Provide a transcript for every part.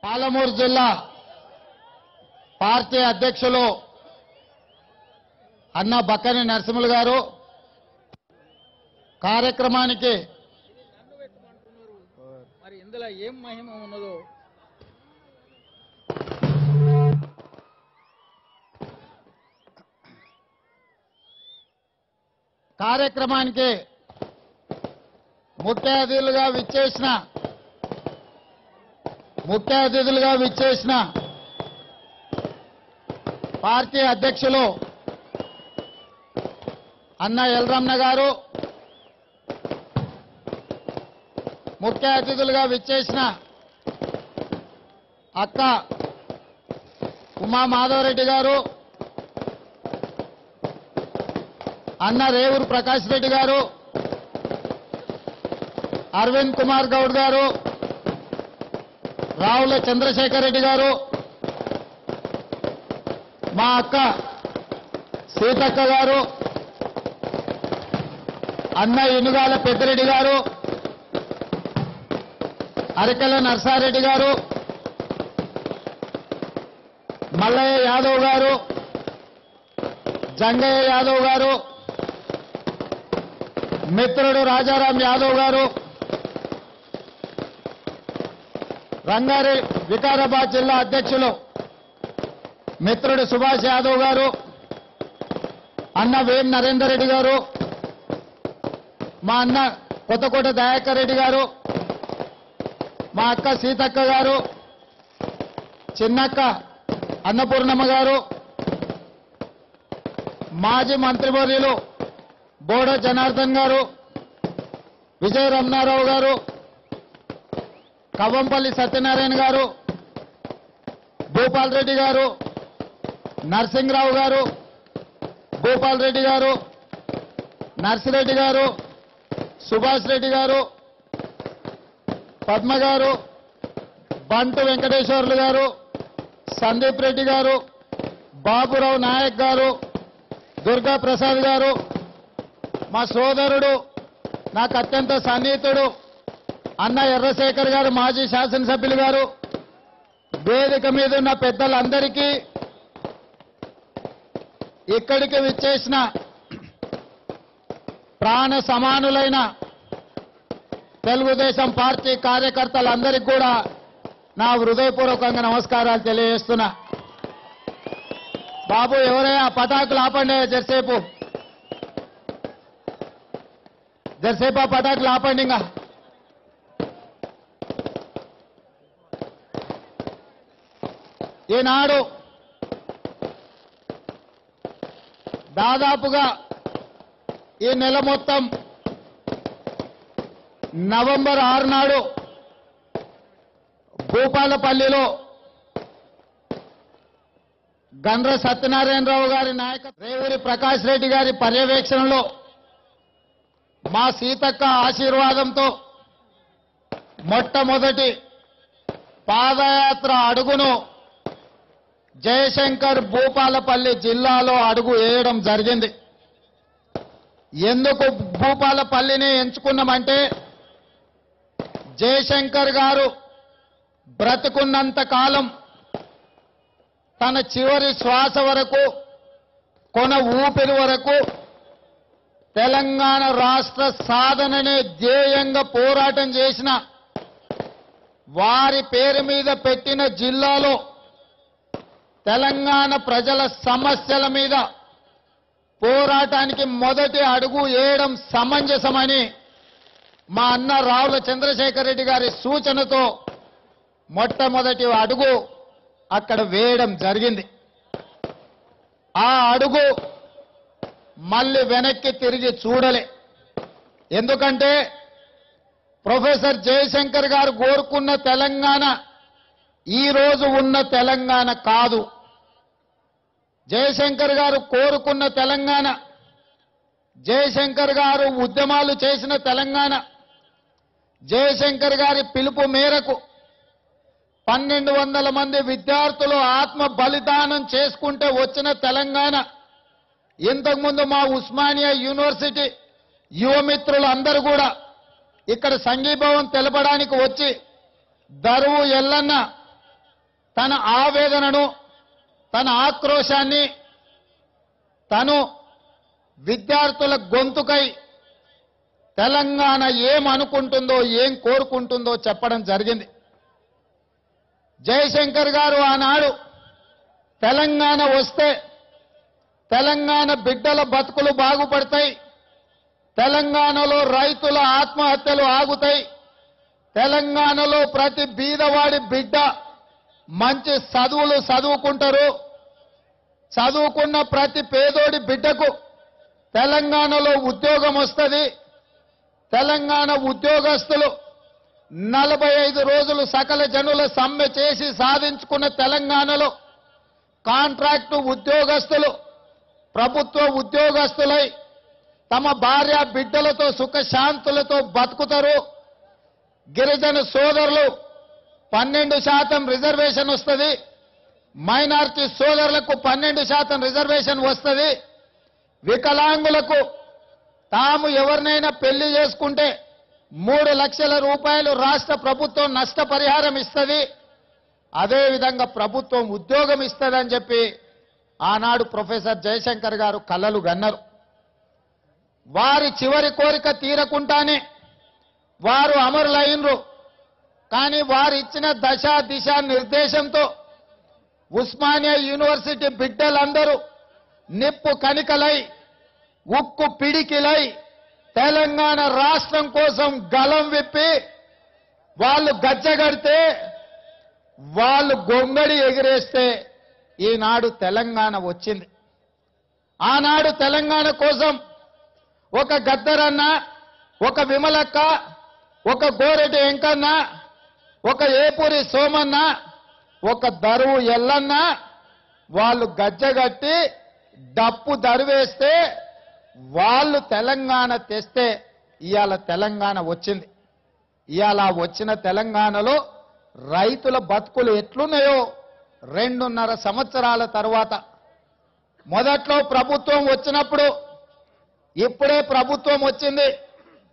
పాలమూరు జిల్లా పార్టీ అధ్యక్షులు అన్న బక్కని నరసింహులు గారు కార్యక్రమానికి మరి ఇందులో ఏం మహిమ ఉన్నదో కార్యక్రమానికి ముఖ్య అతిథులుగా విచ్చేసిన పార్టీ అధ్యక్షులు అన్న ఎల్రమణ గారు, ముఖ్య అతిథులుగా విచ్చేసిన అక్క ఉమా మాధవరెడ్డి గారు, అన్న రేవూరు ప్రకాష్ రెడ్డి గారు, అరవింద్ కుమార్ గౌడ్ గారు, రావుల చంద్రశేఖర్ రెడ్డి గారు, మా అక్క సీతక్క గారు, అన్న ఇనుగాల పెద్దిరెడ్డి గారు, అరకెల నర్సారెడ్డి గారు, మల్లయ్య యాదవ్ గారు, జంగయ్య యాదవ్ గారు, మిత్రుడు రాజారాం యాదవ్ గారు, రంగారెడ్డి వికారాబాద్ జిల్లా అధ్యక్షులు మిత్రుడు సుభాష్ యాదవ్ గారు, అన్న వేం నరేందర్ రెడ్డి గారు, మా అన్న కొత్తకోట దయాకర్ రెడ్డి గారు, మా అక్క సీతక్క గారు, చిన్నక్క అన్నపూర్ణమ్మ గారు, మాజీ మంత్రివర్యులు బోడ జనార్దన్ గారు, విజయ రమణారావు గారు, కవ్వంపల్లి సత్యనారాయణ గారు, భూపాల్ రెడ్డి గారు, నరసింహరావు గారు, భూపాల్ రెడ్డి గారు, నర్సిరెడ్డి గారు, సుభాష్ రెడ్డి గారు, పద్మ గారు, బంటు వెంకటేశ్వర్లు గారు, సందీప్ రెడ్డి గారు, బాబురావు నాయక్ గారు, దుర్గా ప్రసాద్ గారు, మా సోదరుడు నాకు అత్యంత సన్నిహితుడు అన్న ఎర్రశేఖర్ గారు, మాజీ శాసనసభ్యులు గారు, వేదిక మీద ఉన్న పెద్దలందరికీ, ఇక్కడికి విచ్చేసిన ప్రాణ సమానులైన తెలుగుదేశం పార్టీ కార్యకర్తలందరికీ కూడా నా హృదయపూర్వకంగా నమస్కారాలు తెలియజేస్తున్నా. బాబు ఎవరైనా పటాకులు ఆపండి, జరసేపు ఆ పటాకులు ఆపండి. ఇంకా ఈనాడు దాదాపుగా ఈ నెల మొత్తం నవంబర్ 6 నాడు భూపాలపల్లిలో గండ్ర సత్యనారాయణరావు గారి నాయకత్వం, రేవూరి ప్రకాష్ రెడ్డి గారి పర్యవేక్షణలో, మా సీతక్క ఆశీర్వాదంతో మొట్టమొదటి పాదయాత్ర అడుగును జయశంకర్ భూపాలపల్లి జిల్లాలో అడుగు వేయడం జరిగింది. ఎందుకు భూపాలపల్లిని ఎంచుకున్నామంటే, జయశంకర్ గారు బ్రతుకున్నంత కాలం తన చివరి శ్వాస వరకు, కొన ఊపిరి వరకు తెలంగాణ రాష్ట్ర సాధననే ధ్యేయంగా పోరాటం చేసిన వారి పేరు మీద పెట్టిన జిల్లాలో తెలంగాణ ప్రజల సమస్యల మీద పోరాటానికి మొదటి అడుగు వేయడం సమంజసమని మా అన్న రావుల చంద్రశేఖర్ రెడ్డి గారి సూచనతో మొట్టమొదటి అడుగు అక్కడ వేయడం జరిగింది. ఆ అడుగు మళ్ళీ వెనక్కి తిరిగి చూడలే. ఎందుకంటే ప్రొఫెసర్ జయశంకర్ గారు కోరుకున్న తెలంగాణ ఈ రోజు ఉన్న తెలంగాణ కాదు. జయశంకర్ గారు కోరుకున్న తెలంగాణ, జయశంకర్ గారు ఉద్యమాలు చేసిన తెలంగాణ, జయశంకర్ గారి పిలుపు మేరకు 1200 మంది విద్యార్థులు ఆత్మ బలిదానం చేసుకుంటే వచ్చిన తెలంగాణ, ఇంతకుముందు మా ఉస్మానియా యూనివర్సిటీ యువమిత్రులు అందరూ కూడా ఇక్కడ సంఘీభావం తెలపడానికి వచ్చి దరువు ఎల్లన్న తన ఆవేదనను, తన ఆక్రోశాన్ని తను విద్యార్థుల గొంతుకై తెలంగాణ ఏమనుకుంటుందో, ఏం కోరుకుంటుందో చెప్పడం జరిగింది. జయశంకర్ గారు ఆనాడు తెలంగాణ వస్తే తెలంగాణ బిడ్డల బతుకులు బాగుపడతాయి, తెలంగాణలో రైతుల ఆత్మహత్యలు ఆగుతాయి, తెలంగాణలో ప్రతి బీదవాడి బిడ్డ మంచి చదువులు చదువుకుంటారు, చదువుకున్న ప్రతి పేదోడి బిడ్డకు తెలంగాణలో ఉద్యోగం వస్తుంది, తెలంగాణ ఉద్యోగస్తులు 45 రోజులు సకల జనుల సమ్మె చేసి సాధించుకున్న తెలంగాణలో కాంట్రాక్టు ఉద్యోగస్తులు ప్రభుత్వ ఉద్యోగస్తులై తమ భార్య బిడ్డలతో సుఖశాంతులతో బతుకుతారు. గిరిజన సోదరులు 12% రిజర్వేషన్ వస్తుంది, మైనారిటీ సోదరులకు 12% రిజర్వేషన్ వస్తుంది, వికలాంగులకు తాము ఎవరినైనా పెళ్లి చేసుకుంటే 3 లక్షల రూపాయలు రాష్ట్ర ప్రభుత్వం నష్టపరిహారం ఇస్తుంది, అదేవిధంగా ప్రభుత్వం ఉద్యోగం ఇస్తుందని చెప్పి ఆనాడు ప్రొఫెసర్ జయశంకర్ గారు కలలు గన్నారు. వారి చివరి కోరిక తీరకుండానే వారు అమరులైనరు. కానీ వారు ఇచ్చిన దశ దిశ నిర్దేశంతో ఉస్మానియా యూనివర్సిటీ బిడ్డలందరూ నిప్పు కణికలై, ఉక్కు పిడికిలై తెలంగాణ రాష్ట్రం కోసం గలం విప్పి వాళ్ళు గజ్జగడితే, వాళ్ళు గొంగడి ఎగిరేస్తే ఈనాడు తెలంగాణ వచ్చింది. ఆనాడు తెలంగాణ కోసం ఒక గద్దరన్న, ఒక విమలక్క, ఒక గోరెటి వెంకన్న, ఒక ఏపూరి సోమన్న, ఒక దరువు ఎల్లన్న వాళ్ళు గజ్జగట్టి డప్పు దరివేస్తే వాళ్ళు తెలంగాణ తెస్తే ఇవాళ తెలంగాణ వచ్చింది. ఇవాళ వచ్చిన తెలంగాణలో రైతుల బతుకులు ఎట్లున్నాయో 2.5 సంవత్సరాల తర్వాత, మొదట్లో ప్రభుత్వం వచ్చినప్పుడు ఇప్పుడే ప్రభుత్వం వచ్చింది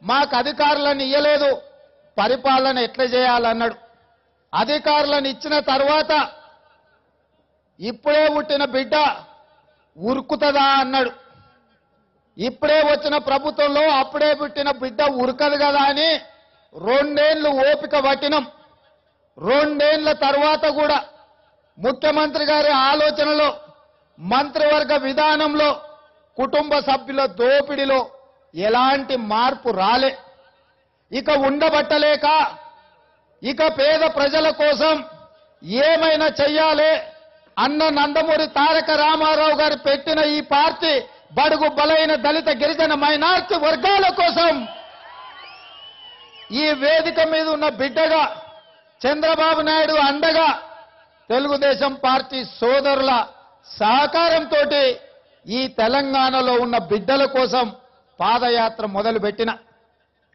మాకు అధికారులను ఇయ్యలేదు, పరిపాలన ఎట్లా చేయాలన్నాడు. అధికారులను ఇచ్చిన తర్వాత ఇప్పుడే పుట్టిన బిడ్డ ఉరుకుతుందా అన్నాడు. ఇప్పుడే వచ్చిన ప్రభుత్వంలో అప్పుడే పుట్టిన బిడ్డ ఉరకదు కదా అని 2 ఏళ్లు ఓపిక పట్టినం. 2 ఏళ్ల తర్వాత కూడా ముఖ్యమంత్రి గారి ఆలోచనలో, మంత్రివర్గ విధానంలో, కుటుంబ సభ్యుల దోపిడిలో ఎలాంటి మార్పు రాలే. ఇక ఉండబట్టలేక ఇక పేద ప్రజల కోసం ఏమైనా చెయ్యాలి అన్న నందమూరి తారక రామారావు గారు పెట్టిన ఈ పార్టీ బడుగు బలైన దళిత గిరిజన మైనార్టీ వర్గాల కోసం ఈ వేదిక మీద ఉన్న బిడ్డగా చంద్రబాబు నాయుడు అండగా తెలుగుదేశం పార్టీ సోదరుల సహకారంతో ఈ తెలంగాణలో ఉన్న బిడ్డల కోసం పాదయాత్ర మొదలుపెట్టిన.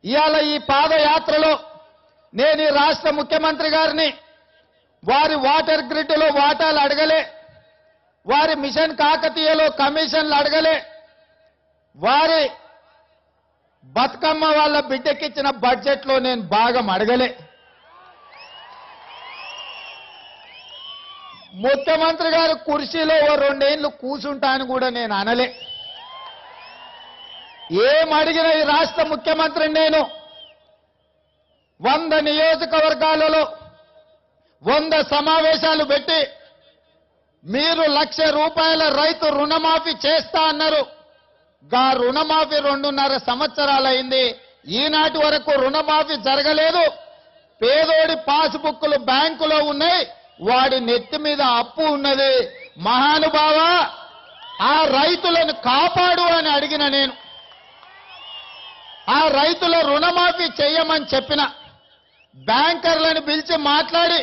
ఇవాళ ఈ పాదయాత్రలో నేను ఈ రాష్ట్ర ముఖ్యమంత్రి గారిని వారి వాటర్ గ్రిడ్లో వాటాలు అడగలే, వారి మిషన్ కాకతీయలో కమిషన్లు అడగలే, వారి బతుకమ్మ వాళ్ళ బిడ్డకిచ్చిన బడ్జెట్లో నేను భాగం అడగలే. ముఖ్యమంత్రి గారు కుర్చీలో ఓ 2 ఏళ్లు కూర్చుంటాను కూడా నేను అనలే. ఏం అడిగిన ఈ రాష్ట్ర ముఖ్యమంత్రి నేను 100 నియోజకవర్గాలలో 100 సమావేశాలు పెట్టి మీరు 1,00,000 రూపాయల రైతు రుణమాఫీ చేస్తా అన్నారు. గా రుణమాఫీ 2.5 సంవత్సరాలైంది, ఈనాటి వరకు రుణమాఫీ జరగలేదు. పేదోడి పాస్బుక్లు బ్యాంకులో ఉన్నాయి, వాడి నెత్తి మీద అప్పు ఉన్నది. మహానుభావ ఆ రైతులను కాపాడు అని అడిగిన నేను. ఆ రైతుల రుణమాఫీ చెయ్యమని చెప్పిన. బ్యాంకర్లను పిలిచి మాట్లాడి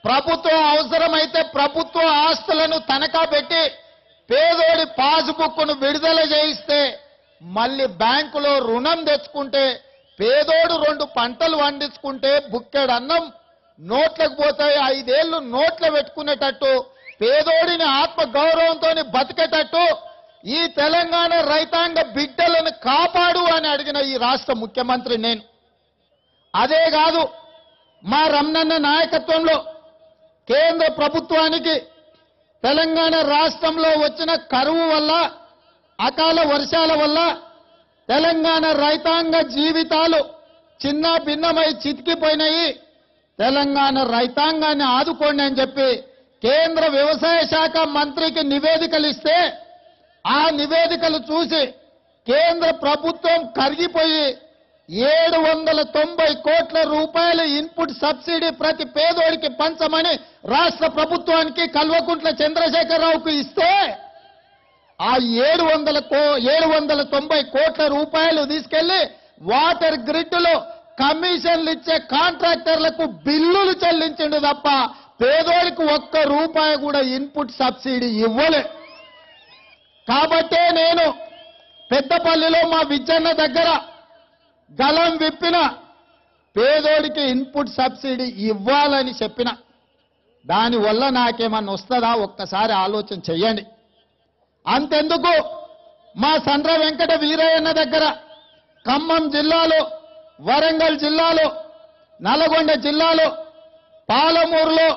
ప్రభుత్వం అవసరమైతే ప్రభుత్వ ఆస్తులను తనఖా పెట్టి పేదోడి పాస్బుక్ను విడుదల చేయిస్తే మళ్ళీ బ్యాంకులో రుణం తెచ్చుకుంటే పేదోడు 2 పంటలు పండించుకుంటే బుక్కెడు అన్నం నోట్లకు పోతాయి, 5 ఏళ్లు నోట్లో పెట్టుకునేటట్టు పేదోడిని ఆత్మ గౌరవంతో బతికేటట్టు ఈ తెలంగాణ రైతాంగ బిడ్డలను కాపాడు అని అడిగిన ఈ రాష్ట్ర ముఖ్యమంత్రి నేను. అదే కాదు, మా రమణన్న నాయకత్వంలో కేంద్ర ప్రభుత్వానికి తెలంగాణ రాష్ట్రంలో వచ్చిన కరువు వల్ల, అకాల వర్షాల వల్ల తెలంగాణ రైతాంగ జీవితాలు చిన్న భిన్నమై చితికిపోయినాయి. తెలంగాణ రైతాంగాన్ని ఆదుకోండి అని చెప్పి కేంద్ర వ్యవసాయ శాఖ మంత్రికి నివేదికలు ఇస్తే, ఆ నివేదికలు చూసి కేంద్ర ప్రభుత్వం కరిగిపోయి 790 కోట్ల రూపాయల ఇన్పుట్ సబ్సిడీ ప్రతి పేదోడికి పంచమని రాష్ట్ర ప్రభుత్వానికి కల్వకుంట్ల చంద్రశేఖరరావుకు ఇస్తే, ఆ 790 కోట్ల రూపాయలు తీసుకెళ్లి వాటర్ గ్రిడ్ లో కమిషన్లు ఇచ్చే కాంట్రాక్టర్లకు బిల్లులు చెల్లించిండు తప్ప పేదోడికి ఒక్క రూపాయి కూడా ఇన్పుట్ సబ్సిడీ ఇవ్వలే. కాబట్టే నేను పెద్దపల్లిలో మా విజయన్న దగ్గర గలం విప్పిన, పేదోడికి ఇన్పుట్ సబ్సిడీ ఇవ్వాలని చెప్పిన. దానివల్ల నాకేమన్నా వస్తుందా ఒక్కసారి ఆలోచన చెయ్యండి. అంతెందుకు మా సండ్ర వెంకట వీరయ్యన్న దగ్గర ఖమ్మం జిల్లాలో, వరంగల్ జిల్లాలో, నల్గొండ జిల్లాలో, పాలమూరులో,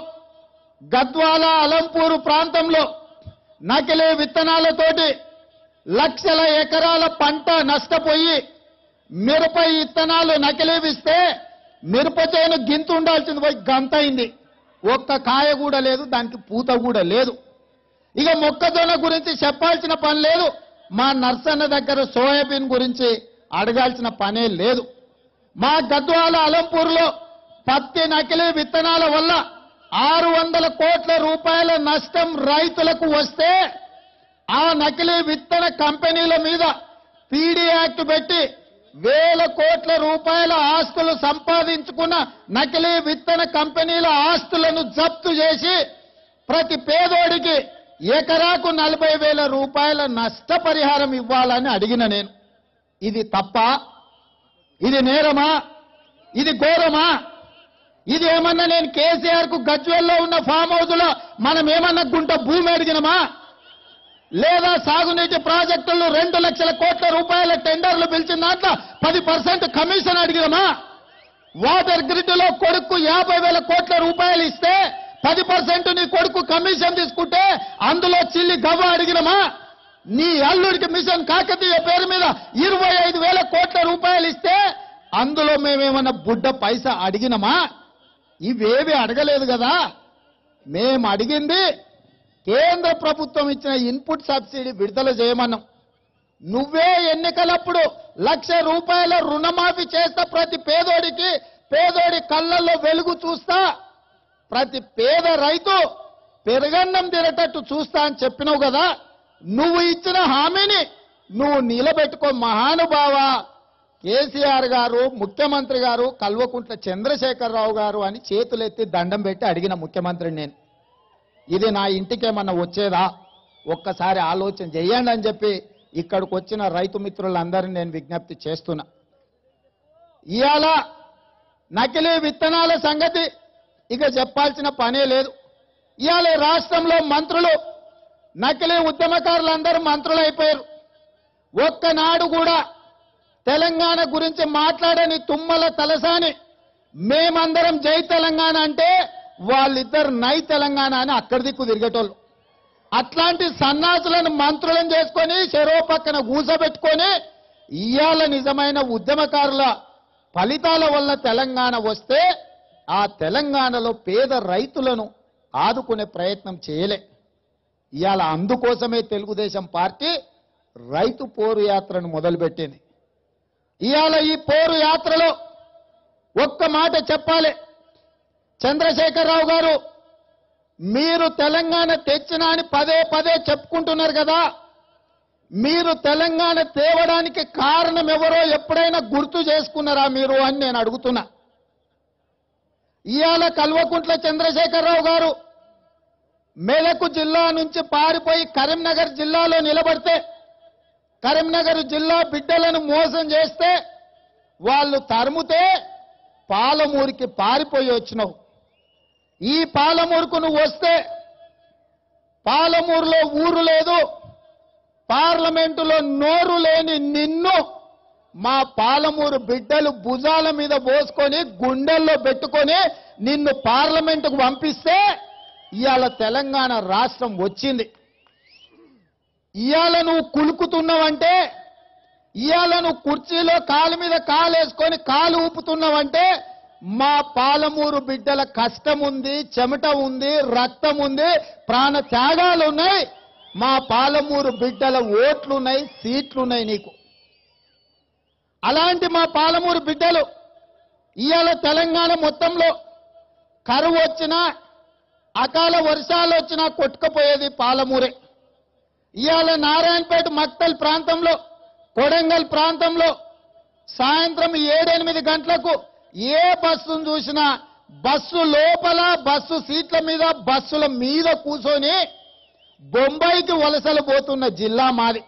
గద్వాల, అలంపూరు ప్రాంతంలో నకిలీ విత్తనాలతోటి లక్షల ఎకరాల పంట నష్టపోయి మిరప విత్తనాలు నకిలీవిస్తే మిరప చేను గింత ఉండాల్సింది పోయి గంత అయింది. ఒక్క కాయ కూడా లేదు, దానికి పూత కూడా లేదు. ఇక మొక్కజొన్న గురించి చెప్పాల్సిన పని లేదు. మా నర్సన్న దగ్గర సోయాబీన్ గురించి అడగాల్సిన పనే లేదు. మా గద్వాల, అలంపూర్లో పత్తి నకిలీ విత్తనాల వల్ల 600 కోట్ల రూపాయల నష్టం రైతులకు వస్తే, ఆ నకిలీ విత్తన కంపెనీల మీద పీడీ యాక్ట్ పెట్టి వేల కోట్ల రూపాయల ఆస్తులు సంపాదించుకున్న నకిలీ విత్తన కంపెనీల ఆస్తులను జప్తు చేసి ప్రతి పేదోడికి ఎకరాకు 40,000 రూపాయల నష్టపరిహారం ఇవ్వాలని అడిగిన నేను. ఇది తప్ప? ఇది నేరమా? ఇది ఘోరమా? ఇది ఏమన్నా నేను కేసీఆర్ కు గజ్వేల్లో ఉన్న ఫామ్ హౌస్ లో మనం ఏమన్నా గుంట భూమి అడిగినమా? లేదా సాగునీటి ప్రాజెక్టులు 2 లక్షల కోట్ల రూపాయల టెండర్లు పిలిచిన దాంట్లో 10% కమిషన్ అడిగినమా? వాటర్ గ్రిడ్ లో కొడుకు 50,000 కోట్ల రూపాయలు ఇస్తే 10% నీ కొడుకు కమిషన్ తీసుకుంటే అందులో చిల్లి గవ్వ అడిగినమా? నీ అల్లుడికి మిషన్ కాకతీయ పేరు మీద 25,000 కోట్ల రూపాయలు ఇస్తే అందులో మేమేమన్నా బుడ్డ పైసా అడిగినమా? ఇవేవి అడగలేదు కదా. మేము అడిగింది కేంద్ర ప్రభుత్వం ఇచ్చిన ఇన్పుట్ సబ్సిడీ విడుదల చేయమన్నాం. నువ్వే ఎన్నికలప్పుడు 1,00,000 రూపాయల రుణమాఫీ చేస్తా, ప్రతి పేదోడికి, పేదోడి కళ్ళల్లో వెలుగు చూస్తా, ప్రతి పేద రైతు పెరుగన్నం తినేటట్టు చూస్తా అని చెప్పినావు కదా. నువ్వు ఇచ్చిన హామీని నువ్వు నిలబెట్టుకో మహానుభావ కేసీఆర్ గారు, ముఖ్యమంత్రి గారు, కల్వకుంట్ల చంద్రశేఖరరావు గారు అని చేతులెత్తి దండం పెట్టి అడిగిన ముఖ్యమంత్రిని నేను. ఇది నా ఇంటికేమన్నా వచ్చేదా? ఒక్కసారి ఆలోచన చేయండి అని చెప్పి ఇక్కడికి వచ్చిన రైతు మిత్రులందరినీ నేను విజ్ఞప్తి చేస్తున్నా. ఇవాళ నకిలీ విత్తనాల సంగతి ఇక చెప్పాల్సిన పనే లేదు. ఇవాళ రాష్ట్రంలో మంత్రులు, నకిలీ ఉద్యమకారులందరూ మంత్రులు అయిపోయారు. ఒక్కనాడు కూడా తెలంగాణ గురించి మాట్లాడని తుమ్మల తలసాని మేమందరం జై తెలంగాణ అంటే వాళ్ళిద్దరు నై తెలంగాణ అని అక్కడి దిక్కు తిరిగేటోళ్ళు. అట్లాంటి సన్నాసులను మంత్రులను చేసుకొని చెరో పక్కన కూసబెట్టుకొని ఇవాళ నిజమైన ఉద్యమకారుల ఫలితాల వల్ల తెలంగాణ వస్తే ఆ తెలంగాణలో పేద రైతులను ఆదుకునే ప్రయత్నం చేయలే. ఇవాళ అందుకోసమే తెలుగుదేశం పార్టీ రైతు పోరు యాత్రను మొదలుపెట్టింది. ఇవాళ ఈ పోరు యాత్రలో ఒక్క మాట చెప్పాలి. చంద్రశేఖరరావు గారు, మీరు తెలంగాణ తెచ్చినా అని పదే పదే చెప్పుకుంటున్నారు కదా. మీరు తెలంగాణ తేవడానికి కారణం ఎవరో ఎప్పుడైనా గుర్తు చేసుకున్నారా మీరు అని నేను అడుగుతున్నా. ఇవాళ కల్వకుంట్ల చంద్రశేఖరరావు గారు మెదక్ జిల్లా నుంచి పారిపోయి కరీంనగర్ జిల్లాలో నిలబడితే, కరీంనగర్ జిల్లా బిడ్డలను మోసం చేస్తే వాళ్ళు తరుముతే పాలమూరుకి పారిపోయి వచ్చినావు. ఈ పాలమూరుకు నువ్వు వస్తే పాలమూరులో ఊరు లేదు, పార్లమెంటులో నోరు లేని నిన్ను మా పాలమూరు బిడ్డలు భుజాల మీద పోసుకొని గుండెల్లో పెట్టుకొని నిన్ను పార్లమెంటుకు పంపిస్తే ఇవాళ తెలంగాణ రాష్ట్రం వచ్చింది. ఇవాళ నువ్వు కులుకుతున్నావంటే, ఇవాళ నువ్వు కుర్చీలో కాలు మీద కాలు వేసుకొని కాలు ఊపుతున్నావంటే మా పాలమూరు బిడ్డల కష్టం ఉంది, చెమట ఉంది, రక్తం ఉంది, ప్రాణ త్యాగాలు ఉన్నాయి. మా పాలమూరు బిడ్డల ఓట్లున్నాయి, సీట్లున్నాయి నీకు. అలాంటి మా పాలమూరు బిడ్డలు ఇవాళ తెలంగాణ మొత్తంలో కరువు వచ్చినా, అకాల వర్షాలు వచ్చినా కొట్టుకుపోయేది పాలమూరే. ఇవాళ నారాయణపేట మక్తల్ ప్రాంతంలో, కొడంగల్ ప్రాంతంలో సాయంత్రం 7-8 గంటలకు ఏ బస్సును చూసినా బస్సు లోపల, బస్సు సీట్ల మీద, బస్సుల మీద కూర్చొని బొంబాయికి వలసలు పోతున్న జిల్లా మాది.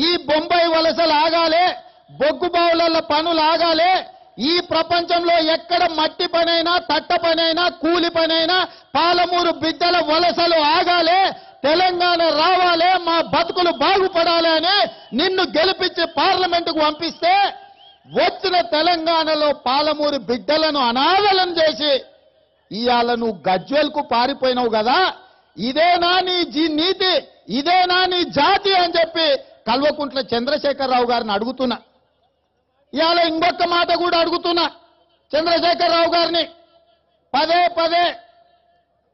ఈ బొంబాయి వలసలు ఆగాలే, బొగ్గు బావుల పనులు ఆగాలే, ఈ ప్రపంచంలో ఎక్కడ మట్టి పనైనా, తట్ట పనైనా, కూలి పనైనా పాలమూరు బిడ్డల వలసలు ఆగాలే, తెలంగాణ రావాలే, మా బతుకులు బాగుపడాలి అని నిన్ను గెలిపించి పార్లమెంటుకు పంపిస్తే వచ్చిన తెలంగాణలో పాలమూరు బిడ్డలను అనాథలను చేసి ఇవాళ నువ్వు గజ్వేల్కు పారిపోయినావు కదా. ఇదేనా నీ నీతి, ఇదేనా నీ జాతి అని చెప్పి కల్వకుంట్ల చంద్రశేఖరరావు గారిని అడుగుతున్నా. ఇవాళ ఇంకొక మాట కూడా అడుగుతున్నా చంద్రశేఖరరావు గారిని. పదే పదే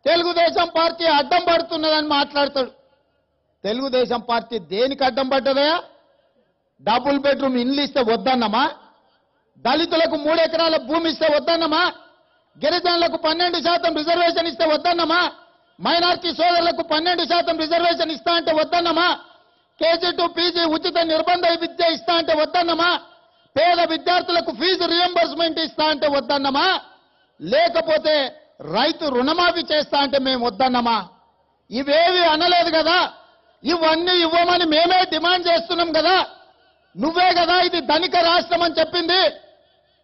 తెలుగుదేశం పార్టీ అడ్డం పడుతున్నదని మాట్లాడతాడు. తెలుగుదేశం పార్టీ దేనికి అడ్డం పడ్డదయా? డబుల్ బెడ్రూమ్ ఇల్లు ఇస్తే వద్దన్నమా? దళితులకు 3 ఎకరాల భూమి ఇస్తే వద్దన్నమా? గిరిజనులకు 12% రిజర్వేషన్ ఇస్తే వద్దన్నమా? మైనార్టీ సోదరులకు 12% రిజర్వేషన్ ఇస్తా అంటే వద్దన్నమా? కేజీ టు పీజీ ఉచిత నిర్బంధ విద్య ఇస్తా అంటే వద్దన్నమా? పేద విద్యార్థులకు ఫీజు రియంబర్స్మెంట్ ఇస్తా అంటే వద్దన్నమా? లేకపోతే రైతు రుణమాఫీ చేస్తా అంటే మేము వద్దన్నమా? ఇవేవి అనలేదు కదా. ఇవన్నీ ఇవ్వమని మేమే డిమాండ్ చేస్తున్నాం కదా. నువ్వే కదా ఇది ధనిక రాష్ట్రం అని చెప్పింది.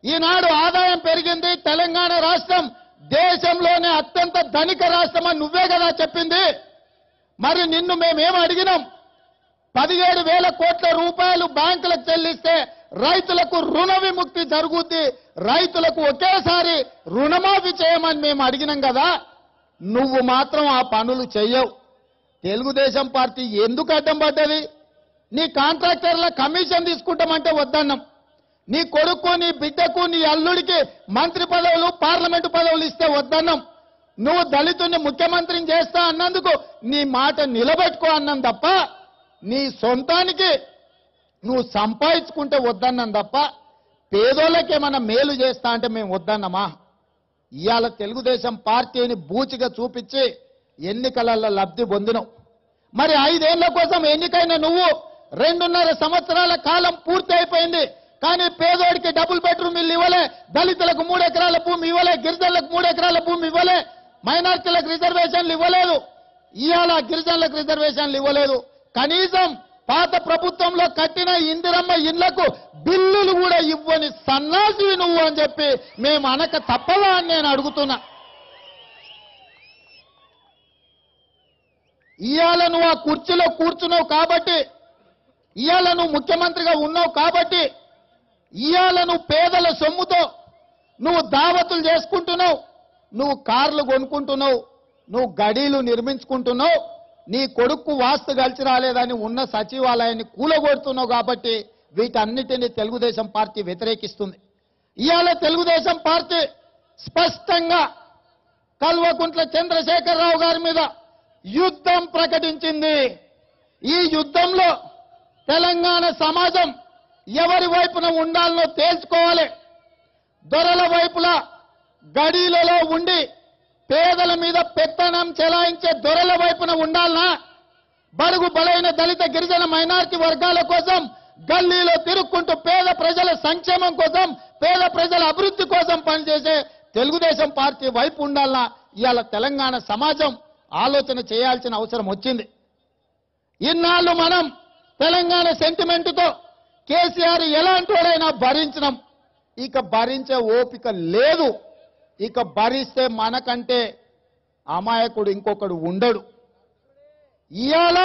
ఈనాడు ఆదాయం పెరిగింది, తెలంగాణ రాష్ట్రం దేశంలోనే అత్యంత ధనిక రాష్ట్రం అని నువ్వే కదా చెప్పింది. మరి నిన్ను మేమేం అడిగినాం? 17,000 కోట్ల రూపాయలు బ్యాంకులకు చెల్లిస్తే రైతులకు రుణ విముక్తి జరుగుద్ది, రైతులకు ఒకేసారి రుణమాఫీ చేయమని మేము అడిగినాం కదా. నువ్వు మాత్రం ఆ పనులు చెయ్యవు. తెలుగుదేశం పార్టీ ఎందుకు అడ్డం పడ్డది? నీ కాంట్రాక్టర్ల కమిషన్ తీసుకుంటామంటే వద్దన్నాం. నీ కొడుకు, నీ బిడ్డకు, నీ అల్లుడికి మంత్రి పదవులు, పార్లమెంటు పదవులు ఇస్తే వద్దన్నాం. నువ్వు దళితుడిని ముఖ్యమంత్రిని చేస్తా అన్నందుకు నీ మాట నిలబెట్టుకో అన్నాం తప్ప, నీ సొంతానికి నువ్వు సంపాదించుకుంటే వద్దన్నాం తప్ప, పేదోళ్ళకేమన్నా మేలు చేస్తా అంటే మేము వద్దన్నామా? ఇవాళ తెలుగుదేశం పార్టీని బూచిగా చూపించి ఎన్నికలలో లబ్ధి పొందినావు. మరి 5 ఏళ్ల కోసం ఎన్నికైన నువ్వు 2.5 సంవత్సరాల కాలం పూర్తి అయిపోయింది. కానీ పేదోడికి డబుల్ బెడ్రూమ్ ఇల్లు ఇవ్వలే, దళితులకు 3 ఎకరాల భూమి ఇవ్వలే, గిరిజనులకు 3 ఎకరాల భూమి ఇవ్వలే, మైనార్టీలకు రిజర్వేషన్లు ఇవ్వలేదు, ఇవాళ గిరిజనులకు రిజర్వేషన్లు ఇవ్వలేదు. కనీసం పాత ప్రభుత్వంలో కట్టిన ఇందిరమ్మ ఇళ్లకు బిల్లులు కూడా ఇవ్వని సన్నాసివి నువ్వు అని చెప్పి మేము అనక తప్పదా అని నేను అడుగుతున్నా. ఇవాళ నువ్వు ఆ కుర్చీలో కూర్చున్నావు కాబట్టి, ఇవాళ నువ్వు ముఖ్యమంత్రిగా ఉన్నావు కాబట్టి, ఇవాళ నువ్వు పేదల సొమ్ముతో నువ్వు దావతులు చేసుకుంటున్నావు, నువ్వు కార్లు కొనుక్కుంటున్నావు, నువ్వు గడీలు నిర్మించుకుంటున్నావు, నీ కొడుకు వాస్తు కలిసి రాలేదని ఉన్న సచివాలయాన్ని కూలగొడుతున్నావు. కాబట్టి వీటన్నిటిని తెలుగుదేశం పార్టీ వ్యతిరేకిస్తుంది. ఇవాళ తెలుగుదేశం పార్టీ స్పష్టంగా కల్వకుంట్ల చంద్రశేఖరరావు గారి మీద యుద్ధం ప్రకటించింది. ఈ యుద్ధంలో తెలంగాణ సమాజం ఎవరి వైపున ఉండాలనో తేల్చుకోవాలి. దొరల వైపులా గడీలలో ఉండి పేదల మీద పెత్తనం చెలాయించే దొరల వైపున ఉండాలనా? బడుగు బలైన దళిత గిరిజన మైనారిటీ వర్గాల కోసం గల్లీలో తిరుక్కుంటూ పేద ప్రజల సంక్షేమం కోసం, పేద ప్రజల అభివృద్ధి కోసం పనిచేసే తెలుగుదేశం పార్టీ వైపు ఉండాలనా? ఇవాళ తెలంగాణ సమాజం ఆలోచన చేయాల్సిన అవసరం వచ్చింది. ఇన్నాళ్ళు మనం తెలంగాణ సెంటిమెంటుతో కేసీఆర్ ఎలాంటి వాడైనా భరించినాం. ఇక భరించే ఓపిక లేదు. ఇక భరిస్తే మనకంటే అమాయకుడు ఇంకొకడు ఉండడు. ఇవాళ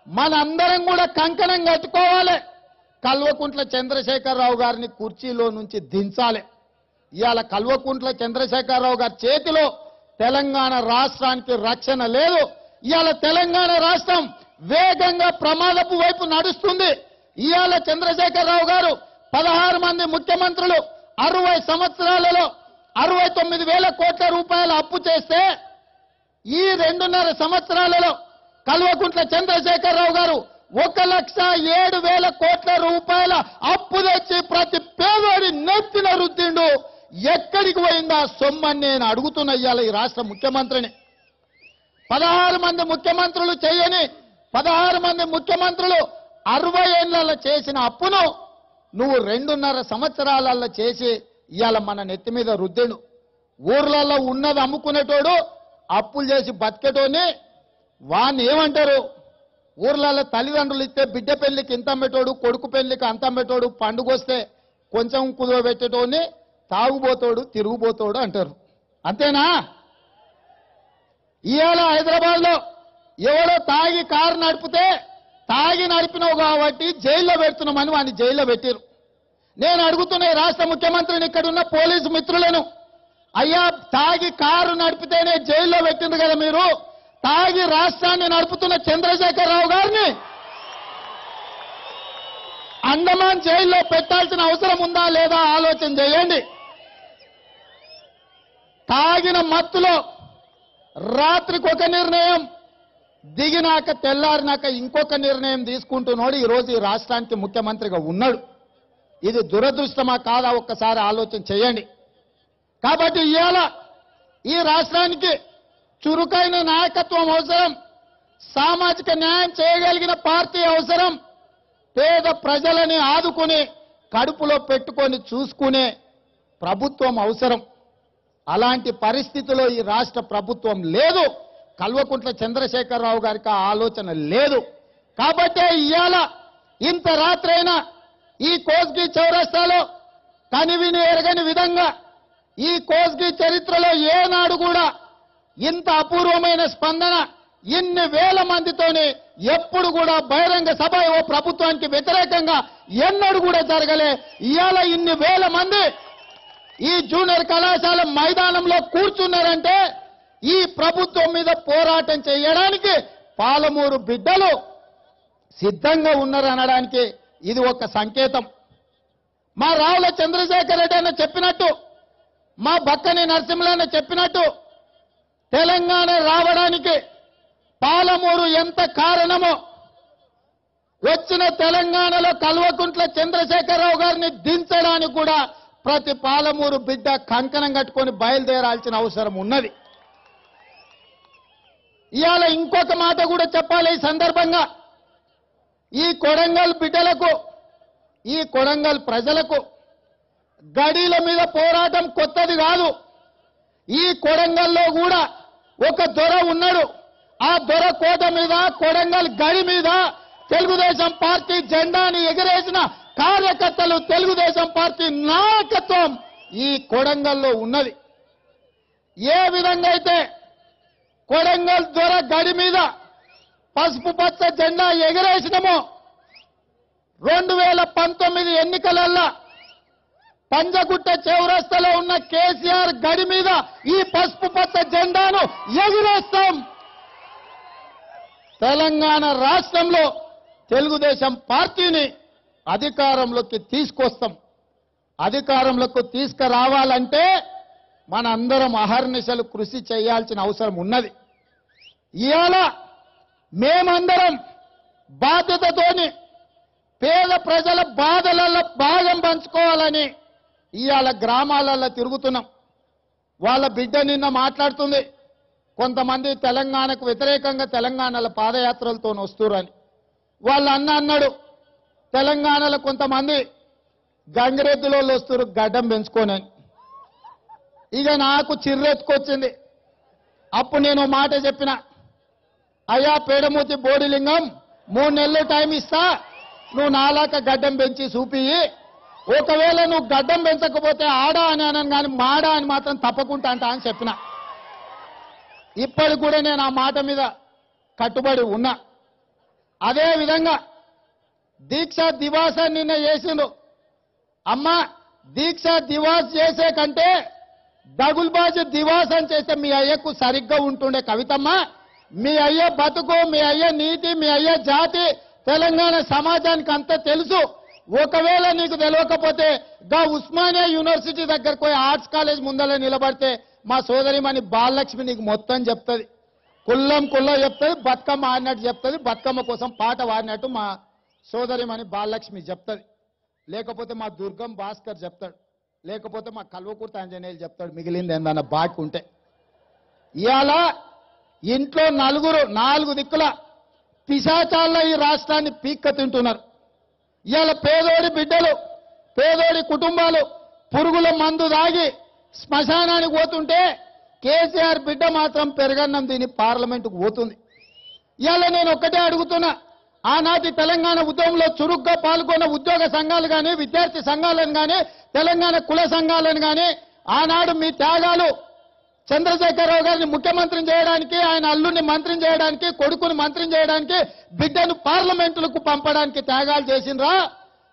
మనందరం కూడా కంకణం కట్టుకోవాలి. కల్వకుంట్ల చంద్రశేఖరరావు గారిని కుర్చీలో నుంచి దించాలి. ఇవాళ కల్వకుంట్ల చంద్రశేఖరరావు గారి చేతిలో తెలంగాణ రాష్ట్రానికి రక్షణ లేదు. ఇవాళ తెలంగాణ రాష్ట్రం వేగంగా ప్రమాదపు వైపు నడుస్తుంది. ఇవాళ చంద్రశేఖరరావు గారు 16 మంది ముఖ్యమంత్రులు 60 సంవత్సరాలలో 69,000 కోట్ల రూపాయల అప్పు చేస్తే ఈ 2.5 సంవత్సరాలలో కల్వకుంట్ల చంద్రశేఖరరావు గారు 1,07,000 కోట్ల రూపాయల అప్పు తెచ్చి ప్రతి పేదోడి నెత్తిన రుద్దిండు. ఎక్కడికి పోయిందా సొమ్మని నేను అడుగుతున్నా ఇవాళ ఈ రాష్ట్ర ముఖ్యమంత్రిని. 16 మంది ముఖ్యమంత్రులు చేయని 16 మంది ముఖ్యమంత్రులు 60 ఏళ్లలో చేసిన అప్పును నువ్వు 2.5 సంవత్సరాలలో చేసి ఇవాళ మన నెత్తి మీద రుద్దిండు. ఊర్లలో ఉన్నది అమ్ముకునేటోడు అప్పులు చేసి బతికేటోని వాణ్ణి ఏమంటారు? ఊర్లలో తల్లిదండ్రులు ఇస్తే బిడ్డ పెళ్లికి ఇంత పెట్టోడు, కొడుకు పెళ్లికి అంత పెట్టోడు, పండుగొస్తే కొంచెం కుదువ పెట్టేటోని తాగుబోతోడు తిరుగుబోతోడు అంటారు. అంతేనా? ఇవాళ హైదరాబాద్ లో ఎవడో తాగి కారు నడిపితే తాగి నడిపినావు కాబట్టి జైల్లో పెడుతున్నామని వాడిని జైల్లో పెట్టారు. నేను అడుగుతున్న ఈ రాష్ట్ర ముఖ్యమంత్రిని, ఇక్కడున్న పోలీసు మిత్రులను, అయ్యా తాగి కారు నడిపితేనే జైల్లో పెట్టింది కదా మీరు, తాగి రాష్ట్రాన్ని నడుపుతున్న చంద్రశేఖరరావు గారిని అండమాన్ జైల్లో పెట్టాల్సిన అవసరం ఉందా లేదా ఆలోచన చేయండి. తాగిన మత్తులో రాత్రికి ఒక నిర్ణయం, దిగినాక తెల్లారినాక ఇంకొక నిర్ణయం తీసుకుంటున్నాడు ఈరోజు ఈ రాష్ట్రానికి ముఖ్యమంత్రిగా ఉన్నాడు. ఇది దురదృష్టమా కాదా ఒక్కసారి ఆలోచన చేయండి. కాబట్టి ఇవాళ ఈ రాష్ట్రానికి చురుకైన నాయకత్వం అవసరం, సామాజిక న్యాయం చేయగలిగిన పార్టీ అవసరం, పేద ప్రజలని ఆదుకుని కడుపులో పెట్టుకొని చూసుకునే ప్రభుత్వం అవసరం. అలాంటి పరిస్థితిలో ఈ రాష్ట్ర ప్రభుత్వం లేదు. కల్వకుంట్ల చంద్రశేఖరరావు గారికి ఆ ఆలోచన లేదు. కాబట్టే ఇవాళ ఇంత రాత్రైనా ఈ కోస్గి చౌరస్తాలో కనివిని ఎరగని విధంగా ఈ కోస్గి చరిత్రలో ఏనాడు కూడా ఇంత అపూర్వమైన స్పందన ఇన్ని వేల మందితోనే ఎప్పుడు కూడా బహిరంగ సభ ఓ ప్రభుత్వానికి వ్యతిరేకంగా ఎన్నడూ కూడా జరగలే. ఇవాళ ఇన్ని వేల మంది ఈ జూనియర్ కళాశాల మైదానంలో కూర్చున్నారంటే ఈ ప్రభుత్వం మీద పోరాటం చేయడానికి పాలమూరు బిడ్డలు సిద్ధంగా ఉన్నారనడానికి ఇది ఒక సంకేతం. మా రావుల చంద్రశేఖర్ రెడ్డి అన్న చెప్పినట్టు, మా బక్కని నరసింహులన్న చెప్పినట్టు, తెలంగాణ రావడానికి పాలమూరు ఎంత కారణమో, వచ్చిన తెలంగాణలో కల్వకుంట్ల చంద్రశేఖరరావు గారిని దించడానికి కూడా ప్రతి పాలమూరు బిడ్డ కంకణం కట్టుకొని బయలుదేరాల్సిన అవసరం ఉన్నది. ఇవాళ ఇంకొక మాట కూడా చెప్పాలి ఈ సందర్భంగా. ఈ కొడంగల్ బిడ్డలకు, ఈ కొడంగల్ ప్రజలకు గడీల మీద పోరాటం కొత్తది కాదు. ఈ కొడంగల్లో కూడా ఒక దొర ఉన్నాడు. ఆ దొర కోట మీద, కొడంగల్ గడి మీద తెలుగుదేశం పార్టీ జెండాని ఎగరేసిన కార్యకర్తలు, తెలుగుదేశం పార్టీ నాయకత్వం ఈ కొడంగల్లో ఉన్నది. ఏ విధంగా అయితే కొడంగల్ దొర గడి మీద పసుపు పచ్చ జెండా ఎగరేసినమో 2019 ఎన్నికలల్లో పంజగుట్ట చౌరస్తాలో ఉన్న కేసీఆర్ గడి మీద ఈ పసుపు పచ్చ జెండాను ఎగిరేస్తాం. తెలంగాణ రాష్ట్రంలో తెలుగుదేశం పార్టీని అధికారంలోకి తీసుకొస్తాం. అధికారంలోకి తీసుకురావాలంటే మనందరం అహర్నిశలు కృషి చేయాల్సిన అవసరం ఉన్నది. ఇవాళ మేమందరం బాధ్యతతోని పేద ప్రజల బాధలలో భాగం పంచుకోవాలని ఇవాళ గ్రామాలలో తిరుగుతున్నాం. వాళ్ళ బిడ్డ నిన్న మాట్లాడుతుంది, కొంతమంది తెలంగాణకు వ్యతిరేకంగా తెలంగాణలో పాదయాత్రలతో వస్తురని. వాళ్ళ అన్నాడు, తెలంగాణలో కొంతమంది గంగిరెద్దులో వస్తురు గడ్డం పెంచుకోనని. ఇక నాకు చిర్రెత్తుకొచ్చింది. అప్పుడు నేను మాట చెప్పిన, అయ్యా పేడమూతి బోడిలింగం 3 నెలలు టైం ఇస్తా, నువ్వు నాలాక గడ్డం పెంచి చూపి, ఒకవేళ నువ్వు గడ్డం పెంచకపోతే ఆడా అని అనను కానీ మాడా అని మాత్రం తప్పకుండా అంటా అని చెప్పిన. ఇప్పటికి కూడా నేను ఆ మాట మీద కట్టుబడి ఉన్నా. అదే విధంగా దీక్ష దివాస్ నిన్న చేసిండు. అమ్మా, దీక్ష దివాస్ చేసే కంటే దగుల్బాజీ దివాసం చేస్తే మీ అయ్యకు సరిగ్గా ఉంటుండే కవితమ్మ. మీ అయ్య బతుకు, మీ అయ్య నీతి, మీ అయ్య జాతి తెలంగాణ సమాజానికి అంతా తెలుసు. ఒకవేళ నీకు తెలియకపోతే గా ఉస్మానియా యూనివర్సిటీ దగ్గరకు పోయి ఆర్ట్స్ కాలేజ్ ముందర నిలబడితే మా సోదరిమణి బాలలక్ష్మి నీకు మొత్తం చెప్తుంది, కుల్లం చెప్తుంది, బతుకమ్మ ఆడినట్టు చెప్తుంది, బతుకమ్మ కోసం పాట పాడినట్టు మా సోదరిమణి బాలలక్ష్మి చెప్తుంది, లేకపోతే మా దుర్గం భాస్కర్ చెప్తాడు, లేకపోతే మా కల్వకుర్తి ఆంజనేయులు చెప్తాడు, మిగిలింది ఏందన్న బాకి ఉంటే. ఇవాళ ఇంట్లో నలుగురు 4 దిక్కుల పిశాచాల్లో ఈ రాష్ట్రాన్ని పీక్క తింటున్నారు. ఇవాళ పేదోడి బిడ్డలు, పేదోడి కుటుంబాలు పురుగుల మందు దాగి శ్మశానానికి పోతుంటే కేసీఆర్ బిడ్డ మాత్రం పెరగన్నం తిని పార్లమెంటుకు పోతుంది. ఇవాళ నేను ఒక్కటే అడుగుతున్నా, ఆనాటి తెలంగాణ ఉద్యమంలో చురుగ్గా పాల్గొన్న ఉద్యోగ సంఘాలు కానీ, విద్యార్థి సంఘాలను కానీ, తెలంగాణ కుల సంఘాలను కానీ, ఆనాడు మీ త్యాగాలు చంద్రశేఖరరావు గారిని ముఖ్యమంత్రిని చేయడానికి, ఆయన అల్లుడిని మంత్రిని చేయడానికి, కొడుకుని మంత్రిని చేయడానికి, బిడ్డను పార్లమెంటులకు పంపడానికి త్యాగాలు చేసిండ్రా,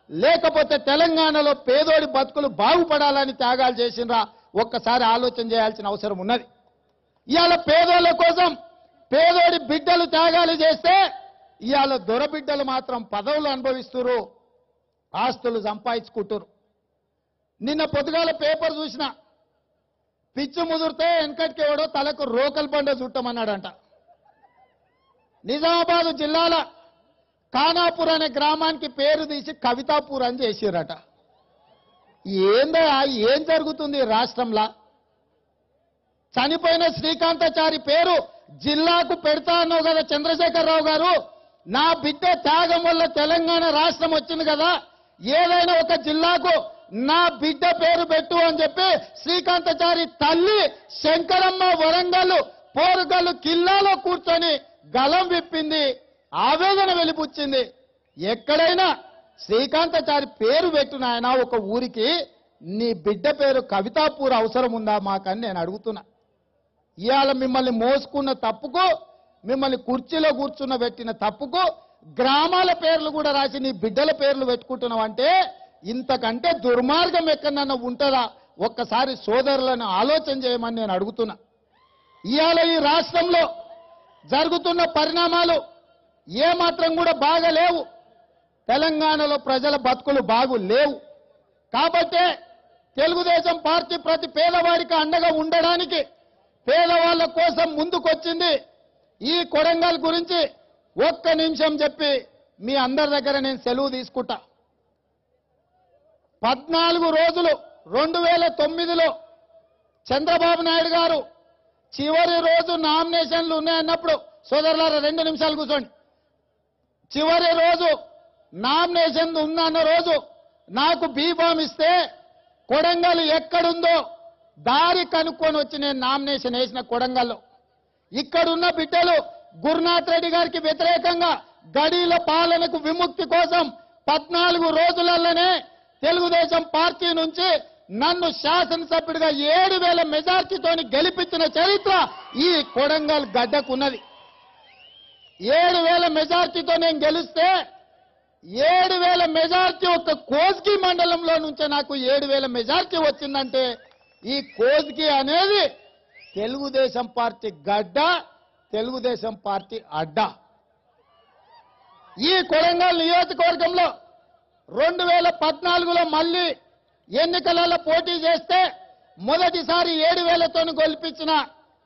లేకపోతే తెలంగాణలో పేదోడి బతుకులు బాగుపడాలని త్యాగాలు చేసిండ్రా? ఒక్కసారి ఆలోచన చేయాల్సిన అవసరం ఉన్నది. ఇవాళ పేదోళ్ళ కోసం పేదోడి బిడ్డలు త్యాగాలు చేస్తే ఇవాళ దొరబిడ్డలు మాత్రం పదవులు అనుభవిస్తున్నారు, ఆస్తులు సంపాదించుకుంటారు. నిన్న పొద్దుగాల పేపర్ చూసిన, పిచ్చి ముదిరితే వెనకటికి ఎవడో తలకు రోకల్ బండ చుట్టమన్నాడంట. నిజామాబాద్ జిల్లాల ఖానాపూర్ అనే గ్రామానికి పేరు తీసి కవితాపూర్ అని చేసిరట. ఏందా ఏం జరుగుతుంది రాష్ట్రంలో? చనిపోయిన శ్రీకాంతాచారి పేరు జిల్లాకు పెడతా అన్నావు కదా చంద్రశేఖరరావు గారు. నా బిడ్డ త్యాగం వల్ల తెలంగాణ రాష్ట్రం వచ్చింది కదా, ఏదైనా ఒక జిల్లాకు నా బిడ్డ పేరు పెట్టు అని చెప్పి శ్రీకాంతాచారి తల్లి శంకరమ్మ వరంగల్ పోరుగల్లు కిల్లాలో కూర్చొని గలం విప్పింది, ఆవేదన వెలిపుచ్చింది. ఎక్కడైనా శ్రీకాంతాచారి పేరు పెట్టిన ఆయన ఒక ఊరికి, నీ బిడ్డ పేరు కవితాపూర్ అవసరం ఉందా మాకని నేను అడుగుతున్నా. ఇవాళ మిమ్మల్ని మోసుకున్న తప్పుకు, మిమ్మల్ని కుర్చీలో కూర్చున్న పెట్టిన తప్పుకు గ్రామాల పేర్లు కూడా రాసి నీ బిడ్డల పేర్లు పెట్టుకుంటున్నావంటే ఇంతకంటే దుర్మార్గం ఎక్కడన్నా ఉంటుందా? ఒక్కసారి సోదరులను ఆలోచన చేయమని నేను అడుగుతున్నా. ఇవాళ ఈ రాష్ట్రంలో జరుగుతున్న పరిణామాలు ఏమాత్రం కూడా బాగలేవు. తెలంగాణలో ప్రజల బతుకులు బాగు లేవు. కాబట్టే తెలుగుదేశం పార్టీ ప్రతి పేదవాడికి అండగా ఉండడానికి, పేదవాళ్ల కోసం ముందుకొచ్చింది. ఈ కొడంగల్ గురించి ఒక్క నిమిషం చెప్పి మీ అందరి దగ్గర నేను సెలవు తీసుకుంటా. 14 రోజులు 2009లో చంద్రబాబు నాయుడు గారు చివరి రోజు నామినేషన్లు ఉన్నాయన్నప్పుడు, సోదరులారా 2 నిమిషాలు కూర్చోండి, చివరి రోజు నామినేషన్ ఉందన్న రోజు నాకు బీఫామ్ ఇస్తే కొడంగల్ ఎక్కడుందో దారి కనుక్కొని వచ్చి నేను నామినేషన్ వేసిన కొడంగల్లో. ఇక్కడున్న బిడ్డలు గురునాథ్ రెడ్డి గారికి వ్యతిరేకంగా గడీల పాలనకు విముక్తి కోసం 14 రోజులలోనే తెలుగుదేశం పార్టీ నుంచి నన్ను శాసనసభ్యుడిగా 7,000 మెజార్టీతోని గెలిపించిన చరిత్ర ఈ కొడంగల్ గడ్డకున్నది. 7,000 మెజార్టీతో నేను గెలిస్తే 7,000 మెజార్టీ ఒక కోస్గి మండలంలో నుంచే నాకు 7,000 మెజార్టీ వచ్చిందంటే ఈ కోస్గి అనేది తెలుగుదేశం పార్టీ గడ్డ, తెలుగుదేశం పార్టీ అడ్డ. ఈ కొడంగల్ నియోజకవర్గంలో 2014లో మళ్ళీ ఎన్నికలలో పోటీ చేస్తే మొదటిసారి 7,000తో గెలిపించిన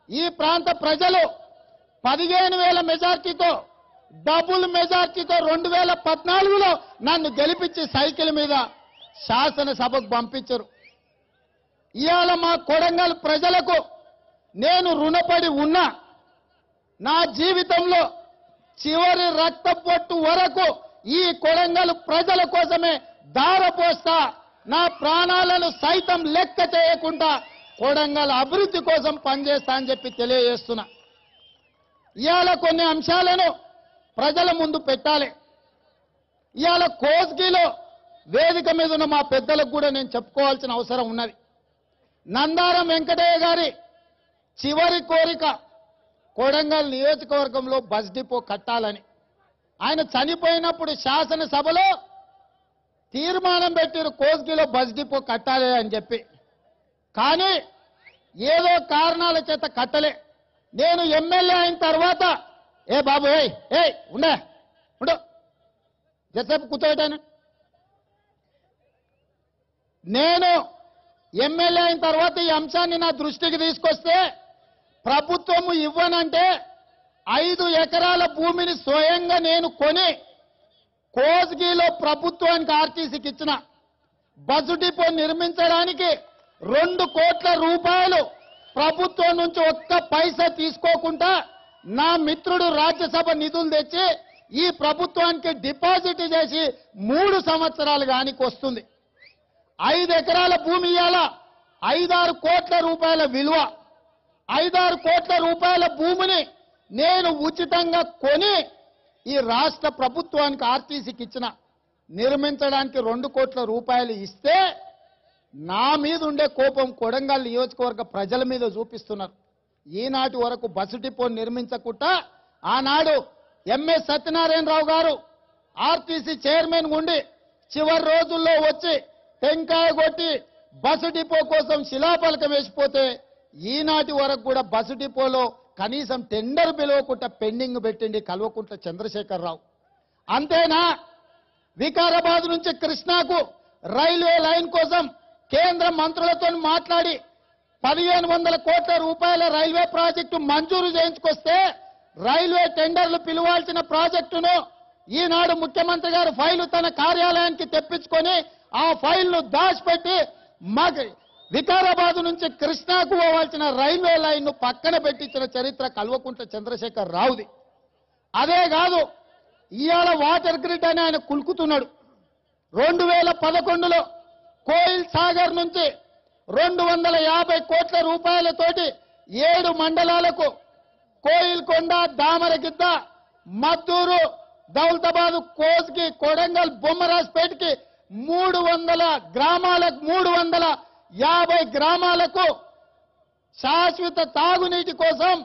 ఈ ప్రాంత ప్రజలు 15,000 మెజార్టీతో, డబుల్ మెజార్టీతో 2014లో నన్ను గెలిపించి సైకిల్ మీద శాసనసభకు పంపించరు. ఇవాళ మా కొడంగల్ ప్రజలకు నేను రుణపడి ఉన్నా. నా జీవితంలో చివరి రక్త పొట్టు వరకు ఈ కొడంగల్ ప్రజల కోసమే దారపోస్తా. నా ప్రాణాలను సైతం లెక్క చేయకుండా కొడంగల్ అభివృద్ధి కోసం పనిచేస్తా అని చెప్పి తెలియజేస్తున్నా. ఇవాళ కొన్ని అంశాలను ప్రజల ముందు పెట్టాలి. ఇవాళ కోస్గిలో వేదిక మీద ఉన్న మా పెద్దలకు కూడా నేను చెప్పుకోవాల్సిన అవసరం ఉన్నది. నందారం వెంకటయ్య గారి చివరి కోరిక కొడంగల్ నియోజకవర్గంలో బస్ డిపో కట్టాలని. ఆయన చనిపోయినప్పుడు శాసనసభలో తీర్మానం పెట్టారు కోస్గిలో బస్ డిపో కట్టాలి అని చెప్పి. కానీ ఏదో కారణాల చేత కట్టలే. నేను ఎమ్మెల్యే అయిన తర్వాత ఏ బాబు ఏయ్ ఉండే ఉండు జసేపు కూర్చోబెట్టాను. నేను ఎమ్మెల్యే అయిన తర్వాత ఈ అంశాన్ని నా దృష్టికి తీసుకొస్తే ప్రభుత్వము ఇవ్వనంటే 5 ఎకరాల భూమిని స్వయంగా నేను కొని కోస్గిలో ప్రభుత్వానికి ఆర్టీసీకి ఇచ్చిన. బస్సు డిపో నిర్మించడానికి 2 కోట్ల రూపాయలు ప్రభుత్వం నుంచి ఒక్క పైసా తీసుకోకుండా నా మిత్రుడు రాజ్యసభ నిధులు తెచ్చి ఈ ప్రభుత్వానికి డిపాజిట్ చేసి 3 సంవత్సరాలు గానికి వస్తుంది. 5 ఎకరాల భూమి ఇయ్యాల 5-6 కోట్ల రూపాయల విలువ. 5-6 కోట్ల రూపాయల భూమిని నేను ఉచితంగా కొని ఈ రాష్ట్ర ప్రభుత్వానికి ఆర్టీసీకి ఇచ్చిన. నిర్మించడానికి 2 కోట్ల రూపాయలు ఇస్తే నా మీద ఉండే కోపం కొడంగల్ నియోజకవర్గ ప్రజల మీద చూపిస్తున్నారు. ఈనాటి వరకు బస్సు డిపో నిర్మించకుండా ఆనాడు ఎంఎస్ సత్యనారాయణరావు గారు ఆర్టీసీ చైర్మన్ ఉండి చివరి రోజుల్లో వచ్చి టెంకాయ కొట్టి బస్సు డిపో కోసం శిలాఫలకం వేసిపోతే ఈనాటి వరకు కూడా బస్సు డిపోలో కనీసం టెండర్ పిలవకుండా పెండింగ్ పెట్టింది కల్వకుంట్ల చంద్రశేఖరరావు. అంతేనా, వికారాబాద్ నుంచి కృష్ణాకు రైల్వే లైన్ కోసం కేంద్ర మంత్రులతో మాట్లాడి 1500 కోట్ల రూపాయల రైల్వే ప్రాజెక్టు మంజూరు చేయించుకొస్తే రైల్వే టెండర్లు పిలవాల్సిన ప్రాజెక్టును ఈనాడు ముఖ్యమంత్రి గారు ఫైలు తన కార్యాలయానికి తెప్పించుకొని ఆ ఫైల్ను దాచిపెట్టి వికారాబాద్ నుంచి కృష్ణాకు పోవాల్సిన రైల్వే లైన్ను పక్కన పెట్టించిన చరిత్ర కల్వకుంట్ల చంద్రశేఖర్ రావుది. అదే కాదు, ఇవాళ వాటర్ గ్రిడ్ అని ఆయన కులుకుతున్నాడు. 2011లో కోయిల్ సాగర్ నుంచి 250 కోట్ల రూపాయలతోటి 7 మండలాలకు కోయిల్కొండ, దామరగిద్ద, మద్దూరు, దౌలతాబాద్, కోస్గి, కొడంగల్, బొమ్మరాజ్పేటకి 300 గ్రామాలకు 350 గ్రామాలకు శాశ్వత తాగునీటి కోసం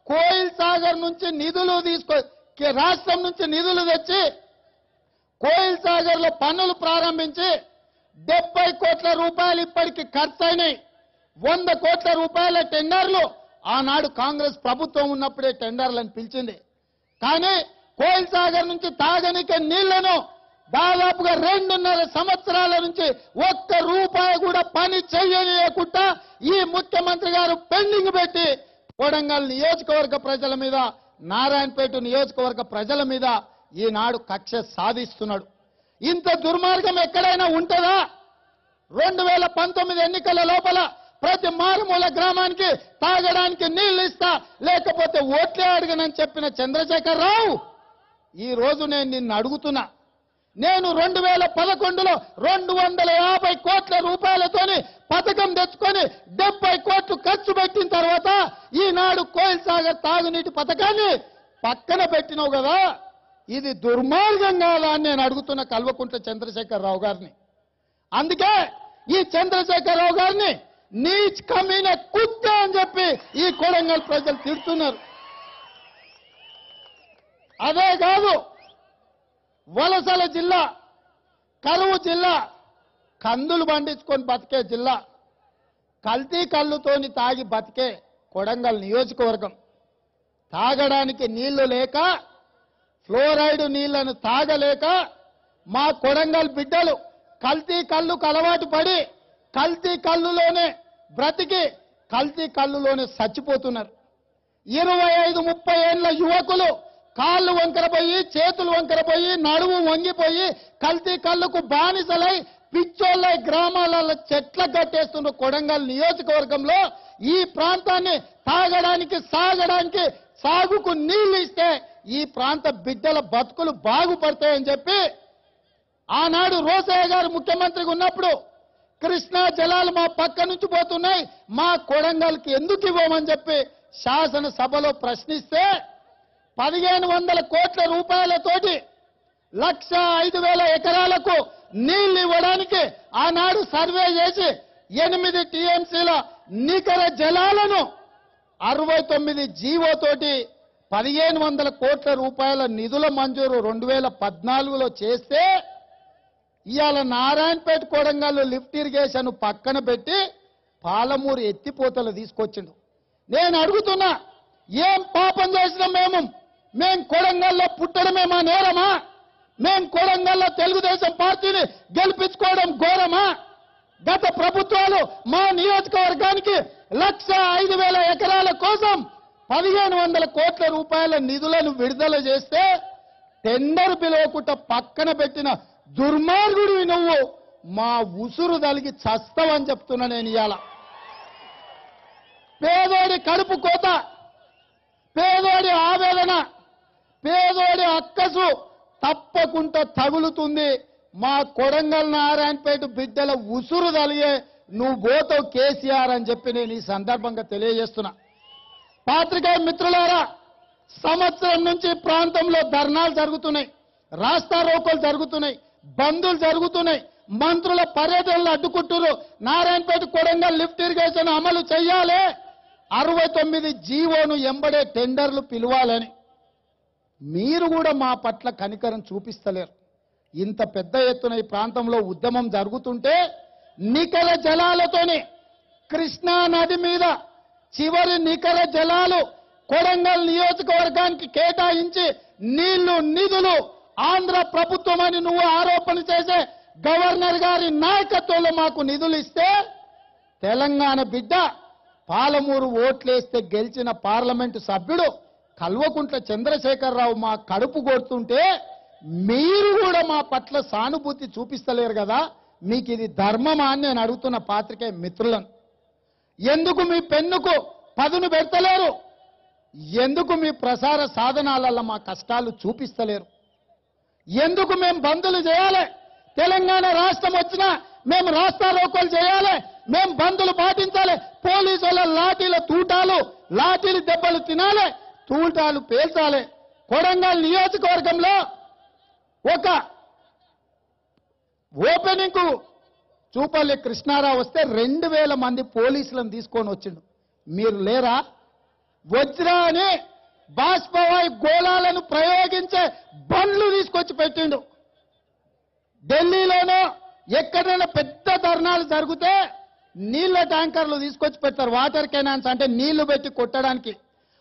కోయిల్ సాగర్ నుంచి నిధులు రాష్ట్రం నుంచి నిధులు తెచ్చి కోయిల్ సాగర్ లో పనులు ప్రారంభించి 70 కోట్ల రూపాయలు ఇప్పటికి ఖర్చయినాయి. 100 కోట్ల రూపాయల టెండర్లు ఆనాడు కాంగ్రెస్ ప్రభుత్వం ఉన్నప్పుడే టెండర్లను పిలిచింది. కానీ కోయిల్ సాగర్ నుంచి తాగనికే నీళ్లను దాదాపుగా 2.5 సంవత్సరాల నుంచి 1 రూపాయి కూడా పని చేయకుండా ఈ ముఖ్యమంత్రి గారు పెండింగ్ పెట్టి కొడంగల్ నియోజకవర్గ ప్రజల మీద, నారాయణపేట నియోజకవర్గ ప్రజల మీద ఈనాడు కక్ష సాధిస్తున్నాడు. ఇంత దుర్మార్గం ఎక్కడైనా ఉంటుందా? 2019 ఎన్నికల లోపల ప్రతి మారుమూల గ్రామానికి తాగడానికి నీళ్లు ఇస్తా, లేకపోతే ఓట్లే అడగనని చెప్పిన చంద్రశేఖర్ రావు ఈ రోజు నేను నిన్ను అడుగుతున్నా. నేను 2011లో 250 కోట్ల రూపాయలతోని పథకం తెచ్చుకొని 70 కోట్లు ఖర్చు పెట్టిన తర్వాత ఈనాడు కోయిల్ సాగర్ తాగునీటి పథకాన్ని పక్కన పెట్టినావు కదా, ఇది దుర్మార్గం కాదా అని నేను అడుగుతున్న కల్వకుంట్ల చంద్రశేఖర్ రావు గారిని. అందుకే ఈ చంద్రశేఖర్ రావు గారిని నీచ్ కమీన కుత్త అని చెప్పి ఈ కొడంగల్ ప్రజలు తిడుతున్నారు. అదే కాదు, వలసల జిల్లా, కరువు జిల్లా, కందులు పండించుకొని బతికే జిల్లా, కల్తీ కళ్ళుతోని తాగి బతికే కొడంగల్ నియోజకవర్గం. తాగడానికి నీళ్లు లేక, ఫ్లోరైడ్ నీళ్లను తాగలేక మా కొడంగల్ బిడ్డలు కల్తీ కళ్ళుకు అలవాటు పడి కల్తీ కళ్ళులోనే బ్రతికి కల్తీ కళ్ళులోనే చచ్చిపోతున్నారు. 25-30 ఏళ్ల యువకులు కాళ్ళు వంకరపోయి, చేతులు వంకరపోయి, నడుము వంగిపోయి కల్తీ కళ్ళుకు బానిసలై పిచ్చోళ్ళై గ్రామాలలో చెట్ల కట్టేస్తున్న కొడంగల్ నియోజకవర్గంలో ఈ ప్రాంతాన్ని తాగడానికి, సాగడానికి, సాగుకు నీళ్లు ఇస్తే ఈ ప్రాంత బిడ్డల బతుకులు బాగుపడతాయని చెప్పి ఆనాడు రోసయ్య గారు ముఖ్యమంత్రిగా ఉన్నప్పుడు కృష్ణా జలాలు మా పక్క నుంచి పోతున్నాయి, మా కొడంగల్కి ఎందుకు ఇవ్వమని చెప్పి శాసనసభలో ప్రశ్నిస్తే 1500 కోట్ల రూపాయలతోటి 1,05,000 ఎకరాలకు నీళ్లు ఇవ్వడానికి ఆనాడు సర్వే చేసి 8 టీఎంసీల నికర జలాలను 69 జీవోతోటి 1500 కోట్ల రూపాయల నిధుల మంజూరు 2014లో చేస్తే ఇవాళ నారాయణపేట కొడంగల్ లిఫ్ట్ ఇరిగేషన్ పక్కన పెట్టి పాలమూరు ఎత్తిపోతలు తీసుకొచ్చిండు. నేను అడుగుతున్నా, ఏం పాపం చేసినాం మేం కొడంగల్లో పుట్టడమే మా నేరమా? మేం కొడంగల్లో తెలుగుదేశం పార్టీని గెలిపించుకోవడం ఘోరమా? గత ప్రభుత్వాలు మా నియోజకవర్గానికి 1,05,000 ఎకరాల కోసం 1,500 కోట్ల రూపాయల నిధులను విడుదల చేస్తే టెండర్ పిలవకుండా పక్కన పెట్టిన దుర్మార్గుడివి నువ్వు. మా ఉసురు తలిగి చస్తావని చెప్తున్నా నేను ఇవాళ. పేదోడి కడుపు కోత, పేదోడి ఆవేదన, పేదోడి అక్కసు తప్పకుండా తగులుతుంది. మా కొడంగల్ నారాయణపేట బిడ్డల ఉసురు తలిగే నువ్వు పోతావు కేసీఆర్ అని చెప్పి నేను ఈ సందర్భంగా తెలియజేస్తున్నా. పాత్రికేయ మిత్రులారా, సంవత్సరం నుంచి ప్రాంతంలో ధర్నాలు జరుగుతున్నాయి, రాస్తా రోకోలు జరుగుతున్నాయి, బందులు జరుగుతున్నాయి, మంత్రుల పర్యటనలు అడ్డుకుంటున్నారు. నారాయణపేట కొడంగల్ లిఫ్ట్ ఇరిగేషన్ అమలు చేయాలి, 69 జీవోను ఎంబడే టెండర్లు పిలవాలని. మీరు కూడా మా పట్ల కనికరం చూపిస్తలేరు. ఇంత పెద్ద ఎత్తున ఈ ప్రాంతంలో ఉద్యమం జరుగుతుంటే నికర జలాలతోనే కృష్ణా నది మీద చివరి నికర జలాలు కొడంగల్ నియోజకవర్గానికి కేటాయించి నీళ్లు నిధులు ఆంధ్ర ప్రభుత్వం అని నువ్వు ఆరోపణ చేసే గవర్నర్ గారి నాయకత్వంలో మాకు నిధులు ఇస్తే తెలంగాణ బిడ్డ పాలమూరు ఓట్లేస్తే గెలిచిన పార్లమెంటు సభ్యుడు కల్వకుంట్ల చంద్రశేఖరరావు మా కడుపు కొడుతుంటే మీరు కూడా మా పట్ల సానుభూతి చూపిస్తలేరు కదా. మీకు ఇది ధర్మమా అని నేను అడుగుతున్న పాత్రికేయ మిత్రులను. ఎందుకు మీ పెన్నుకు పదును పెడతలేరు? ఎందుకు మీ ప్రసార సాధనాలలో మా కష్టాలు చూపిస్తలేరు? ఎందుకు మేము బందులు చేయాలి? తెలంగాణ రాష్ట్రం వచ్చినా మేము రాస్తా రోకోలు చేయాలి, మేము బందులు పాటించాలి, పోలీసుల లాఠీల తూటాలు లాఠీలు దెబ్బలు తినాలి, తూటాలు పేల్చాలి. కొడంగల్ నియోజకవర్గంలో ఒక ఓపెనింగ్ కు చూపల్లి కృష్ణారావు వస్తే 2,000 మంది పోలీసులను తీసుకొని వచ్చిండు. మీరు లేరా? వజ్రా అని బాష్పవాయు గోళాలను ప్రయోగించే బండ్లు తీసుకొచ్చి పెట్టిండు. ఢిల్లీలోనో ఎక్కడైనా పెద్ద ధర్నాలు జరిగితే నీళ్ల ట్యాంకర్లు తీసుకొచ్చి పెడతారు. వాటర్ కెనాన్స్ అంటే నీళ్లు పెట్టి కొట్టడానికి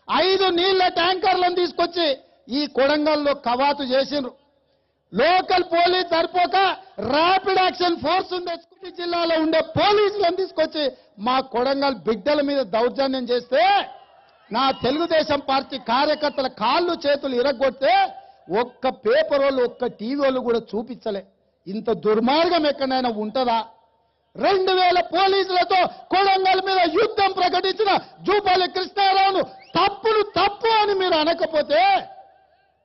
5 నీళ్ల ట్యాంకర్లను తీసుకొచ్చి ఈ కొడంగల్లో కవాతు చేసిండ్రు. లోకల్ పోలీస్ సరిపోక ర్యాపిడ్ యాక్షన్ ఫోర్స్ ఉండే జిల్లాలో ఉండే పోలీసులను తీసుకొచ్చి మా కొడంగల్ బిడ్డల మీద దౌర్జన్యం చేస్తే నా తెలుగుదేశం పార్టీ కార్యకర్తల కాళ్ళు చేతులు ఇరగొడితే ఒక్క పేపర్ వాళ్ళు ఒక్క టీవీ వాళ్ళు కూడా చూపించలే. ఇంత దుర్మార్గం ఎక్కడైనా ఉంటుందా? 2,000 పోలీసులతో కొడంగల్ మీద యుద్ధం ప్రకటించిన జూపల్లి కృష్ణారావును తప్పు అని మీరు అనకపోతే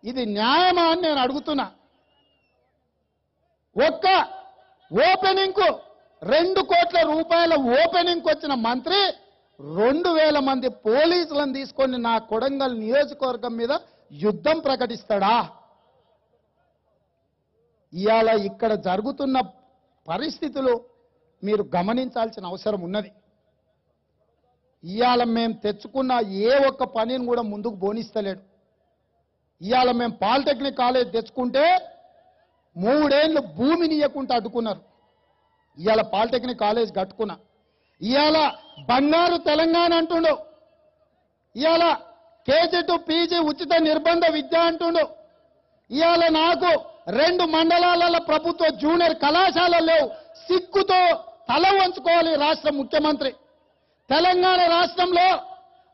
ఇది న్యాయమా అని నేను అడుగుతున్నా. ఒక్క ఓపెనింగ్ కు 2 కోట్ల రూపాయల ఓపెనింగ్ వచ్చిన మంత్రి 2,000 మంది పోలీసులను తీసుకొని నా కొడంగల్ నియోజకవర్గం మీద యుద్ధం ప్రకటిస్తాడా? ఇవాళ ఇక్కడ జరుగుతున్న పరిస్థితులు మీరు గమనించాల్సిన అవసరం ఉన్నది. ఇవాళ మేము తెచ్చుకున్న ఏ ఒక్క పనిని కూడా ముందుకు పోనిస్తలేడు. ఇవాళ మేము పాలిటెక్నిక్ కాలేజ్ తెచ్చుకుంటే 3 ఏళ్లు భూమిని ఇవ్వకుండా అడ్డుకున్నారు. ఇవాళ పాలిటెక్నిక్ కాలేజ్ కట్టుకున్నా. ఇవాళ బంగారు తెలంగాణ అంటుండు. ఇవాళ కేజీ టు పీజీ ఉచిత నిర్బంధ విద్య అంటుండు. ఇవాళ నాకు 2 మండలాల ప్రభుత్వ జూనియర్ కళాశాలలు లేవు. సిగ్గుతో తల వంచుకోవాలి రాష్ట్ర ముఖ్యమంత్రి. తెలంగాణ రాష్ట్రంలో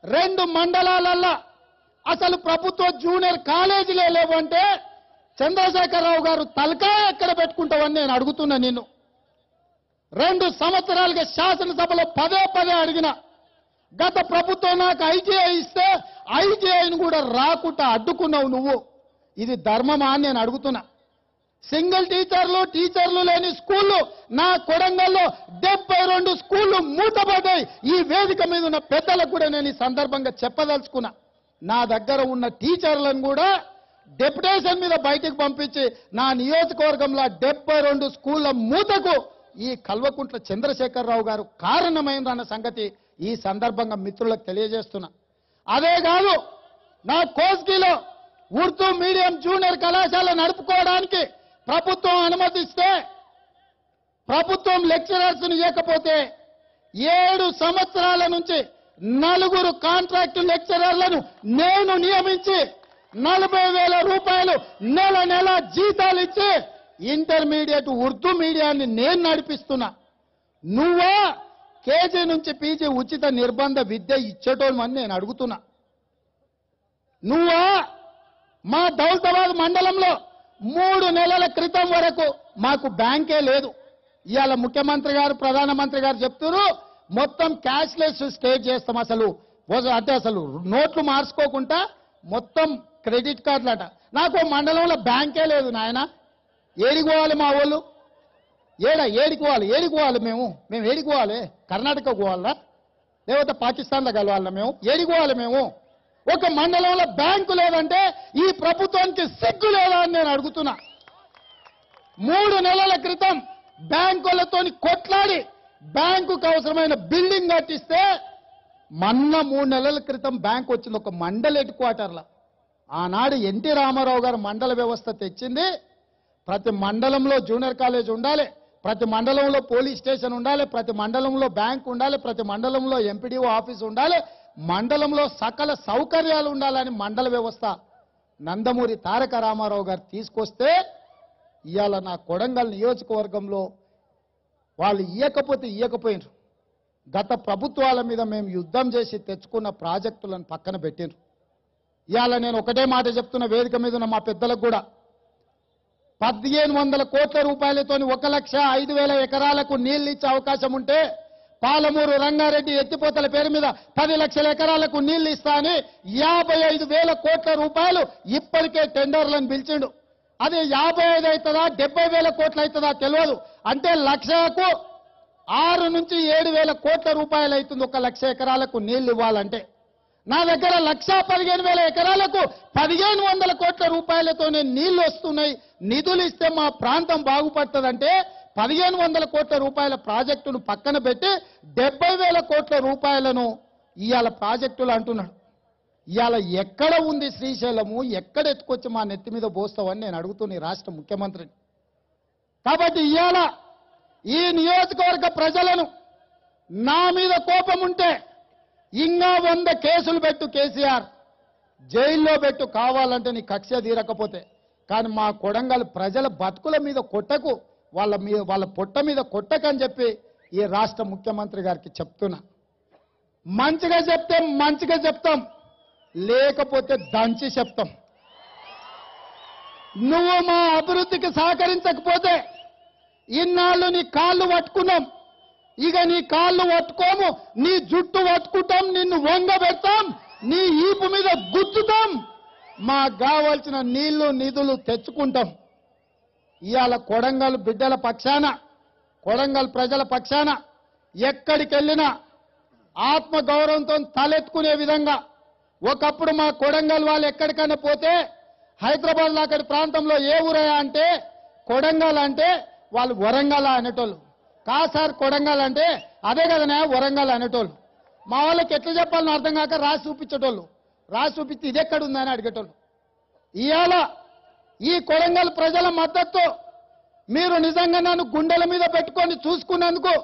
2 మండలాలల్లో అసలు ప్రభుత్వ జూనియర్ కాలేజీలే లేవంటే చంద్రశేఖరరావు గారు తలకాయ ఎక్కడ పెట్టుకుంటావని నేను అడుగుతున్నా నిన్ను. 2 సంవత్సరాలుగా శాసనసభలో పదే అడిగిన గత ప్రభుత్వం నాకు ఐటీఐ ఇస్తే ఐటీఐని కూడా రాకుండా అడ్డుకున్నావు నువ్వు. ఇది ధర్మమా అని నేను అడుగుతున్నా. సింగిల్ టీచర్లు లేని స్కూళ్లు నా కొడంగల్లో 72 స్కూళ్లు మూతపడ్డాయి. ఈ వేదిక మీద ఉన్న పెద్దలకు కూడా నేను ఈ సందర్భంగా చెప్పదలుచుకున్నా. నా దగ్గర ఉన్న టీచర్లను కూడా డెప్యుటేషన్ మీద బయటకు పంపించి నా నియోజకవర్గంలో 72 స్కూళ్ల మూతకు ఈ కల్వకుంట్ల చంద్రశేఖరరావు గారు కారణమైందన్న సంగతి ఈ సందర్భంగా మిత్రులకు తెలియజేస్తున్నా. అదే కాదు, నా కోస్గిలో ఉర్దూ మీడియం జూనియర్ కళాశాల నడుపుకోవడానికి ప్రభుత్వం అనుమతిస్తే ప్రభుత్వం లెక్చరర్స్ ను ఇవ్వకపోతే 7 సంవత్సరాల నుంచి 4 కాంట్రాక్టు లెక్చరర్లను నేను నియమించి 40,000 రూపాయలు నెల నెల జీతాలు ఇచ్చి ఇంటర్మీడియట్ ఉర్దూ మీడియాన్ని నేను నడిపిస్తున్నా. నువ్వా కేజీ నుంచి పీజీ ఉచిత నిర్బంధ విద్య ఇచ్చేటోమని నేను అడుగుతున్నా. నువ్వా మా దౌలతాబాద్ మండలంలో 3 నెలల క్రితం వరకు మాకు బ్యాంకే లేదు. ఇవాళ ముఖ్యమంత్రి గారు ప్రధానమంత్రి గారు చెప్తున్నారు మొత్తం క్యాష్లెస్ స్టేట్ చేస్తాం, అసలు నోట్లు మార్చుకోకుండా మొత్తం క్రెడిట్ కార్డులట. నాకు మండలంలో బ్యాంకే లేదు నాయన. ఏడిపోవాలి మా వాళ్ళు? ఏడిపోవాలి మేము ఏడిపోవాలి? కర్ణాటక పోవాలా లేకపోతే పాకిస్తాన్లో కలవాలా? మేము ఏడిపోవాలి? మేము ఒక మండలంలో బ్యాంకు లేదంటే ఈ ప్రభుత్వానికి సిగ్గు లేదా అని నేను అడుగుతున్నా. 3 నెలల క్రితం బ్యాంకులతో కొట్లాడి బ్యాంకుకు అవసరమైన బిల్డింగ్ కట్టిస్తే మొన్న 3 నెలల క్రితం బ్యాంక్ వచ్చింది ఒక మండల హెడ్ క్వార్టర్లో. ఆనాడు ఎన్టీ రామారావు గారు మండల వ్యవస్థ తెచ్చింది. ప్రతి మండలంలో జూనియర్ కాలేజ్ ఉండాలి, ప్రతి మండలంలో పోలీస్ స్టేషన్ ఉండాలి, ప్రతి మండలంలో బ్యాంక్ ఉండాలి, ప్రతి మండలంలో ఎంపీడీఓ ఆఫీస్ ఉండాలి, మండలంలో సకల సౌకర్యాలు ఉండాలని మండల వ్యవస్థ నందమూరి తారక రామారావు గారు తీసుకొస్తే ఇవాళ నా కొడంగల్ నియోజకవర్గంలో వాళ్ళు ఇయ్యకపోయినారు. గత ప్రభుత్వాల మీద మేము యుద్ధం చేసి తెచ్చుకున్న ప్రాజెక్టులను పక్కన పెట్టినారు. ఇవాళ నేను ఒకటే మాట చెప్తున్న వేదిక మీద ఉన్న మా పెద్దలకు కూడా 1,500 కోట్ల రూపాయలతోని 1,05,000 ఎకరాలకు నీళ్లు ఇచ్చే అవకాశం ఉంటే పాలమూరు రంగారెడ్డి ఎత్తిపోతల పేరు మీద 10 లక్షల ఎకరాలకు నీళ్లు ఇస్తా అని 55,000 కోట్ల రూపాయలు ఇప్పటికే టెండర్లను పిలిచిండు. అది 55 అవుతుందా 70,000 కోట్లు అవుతుందా తెలియదు. అంటే లక్షకు 6 నుంచి 7,000 కోట్ల రూపాయలు అవుతుంది 1 లక్ష ఎకరాలకు నీళ్లు ఇవ్వాలంటే. నా దగ్గర 1,15,000 ఎకరాలకు 1,500 కోట్ల రూపాయలతోనే నీళ్లు వస్తున్నాయి. నిధులు ఇస్తే మా ప్రాంతం బాగుపడుతుందంటే 1,500 కోట్ల రూపాయల ప్రాజెక్టును పక్కన పెట్టి 70,000 కోట్ల రూపాయలను ఇవాళ ప్రాజెక్టులు అంటున్నాడు. ఇవాళ ఎక్కడ ఉంది శ్రీశైలము? ఎక్కడ ఎత్తుకొచ్చి మా నెత్తి మీద పోస్తావని నేను అడుగుతున్నా రాష్ట్ర ముఖ్యమంత్రిని. కాబట్టి ఇవాళ ఈ నియోజకవర్గ ప్రజలను నా మీద కోపం ఉంటే ఇంకా 100 కేసులు పెట్టు కేసీఆర్, జైల్లో పెట్టు కావాలంటే నీ కక్ష తీరకపోతే. కానీ మా కొడంగల్ ప్రజల బతుకుల మీద కొట్టకు, వాళ్ళ పొట్ట మీద కొట్టకని చెప్పి ఈ రాష్ట్ర ముఖ్యమంత్రి గారికి చెప్తున్నా. మంచిగా చెప్తే మంచిగా చెప్తాం, లేకపోతే దంచి చెప్తాం. నువ్వు మా అభివృద్ధికి సహకరించకపోతే ఇన్నాళ్ళు నీ కాళ్ళు పట్టుకున్నాం, ఇక నీ కాళ్ళు పట్టుకోము, నీ జుట్టు పట్టుకుంటాం, నిన్ను వంగబెడతాం, నీ ఈపు మీద గుద్దుతాం, మాకు కావాల్సిన నీళ్లు నిధులు తెచ్చుకుంటాం. ఇవాళ కొడంగల్ బిడ్డల పక్షాన, కొడంగల్ ప్రజల పక్షాన ఎక్కడికి వెళ్ళినా ఆత్మగౌరవంతో తలెత్తుకునే విధంగా. ఒకప్పుడు మా కొడంగల్ వాళ్ళు ఎక్కడికైనా పోతే హైదరాబాద్ అక్కడి ప్రాంతంలో ఏ ఊరయ్యా అంటే కొడంగల్ అంటే వాళ్ళు వరంగల్ అనేటోళ్ళు. సార్ కొడంగల్ అంటే అదే కదనే వరంగల్ అనేటోళ్ళు. మా వాళ్ళకి ఎట్లా చెప్పాలని అర్థం కాక రాసి చూపించేటోళ్ళు, రాసి చూపించి ఇది ఎక్కడుందని అడిగేటోళ్ళు. ఇవాళ ఈ కొడంగల్ ప్రజల మద్దతు మీరు నిజంగా నన్ను గుండెల మీద పెట్టుకొని చూసుకున్నందుకు,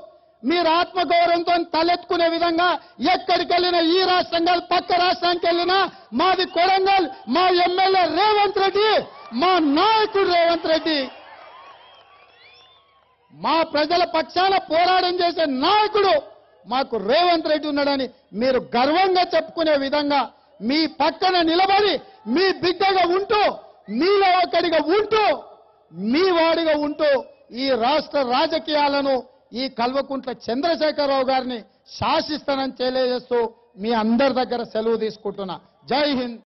మీరు ఆత్మగౌరవంతో తలెత్తుకునే విధంగా ఎక్కడికి వెళ్ళినా, ఈ రాష్ట్రం కాదు పక్క రాష్ట్రానికి వెళ్ళినా మాది కొడంగల్, మా ఎమ్మెల్యే రేవంత్ రెడ్డి, మా నాయకుడు రేవంత్ రెడ్డి, మా ప్రజల పక్షాన పోరాటం చేసే నాయకుడు మాకు రేవంత్ రెడ్డి ఉన్నాడని మీరు గర్వంగా చెప్పుకునే విధంగా మీ పక్కన నిలబడి మీ బిడ్డగా ఉంటూ, మీలో ఒకడిగా ఉంటూ, మీ వాడిగా ఉంటూ ఈ రాష్ట్ర రాజకీయాలను ఈ కల్వకుంట్ల చంద్రశేఖరరావు గారిని శాసిస్తానని తెలియజేస్తూ మీ అందరి దగ్గర సెలవు తీసుకుంటున్నా. జై హింద్.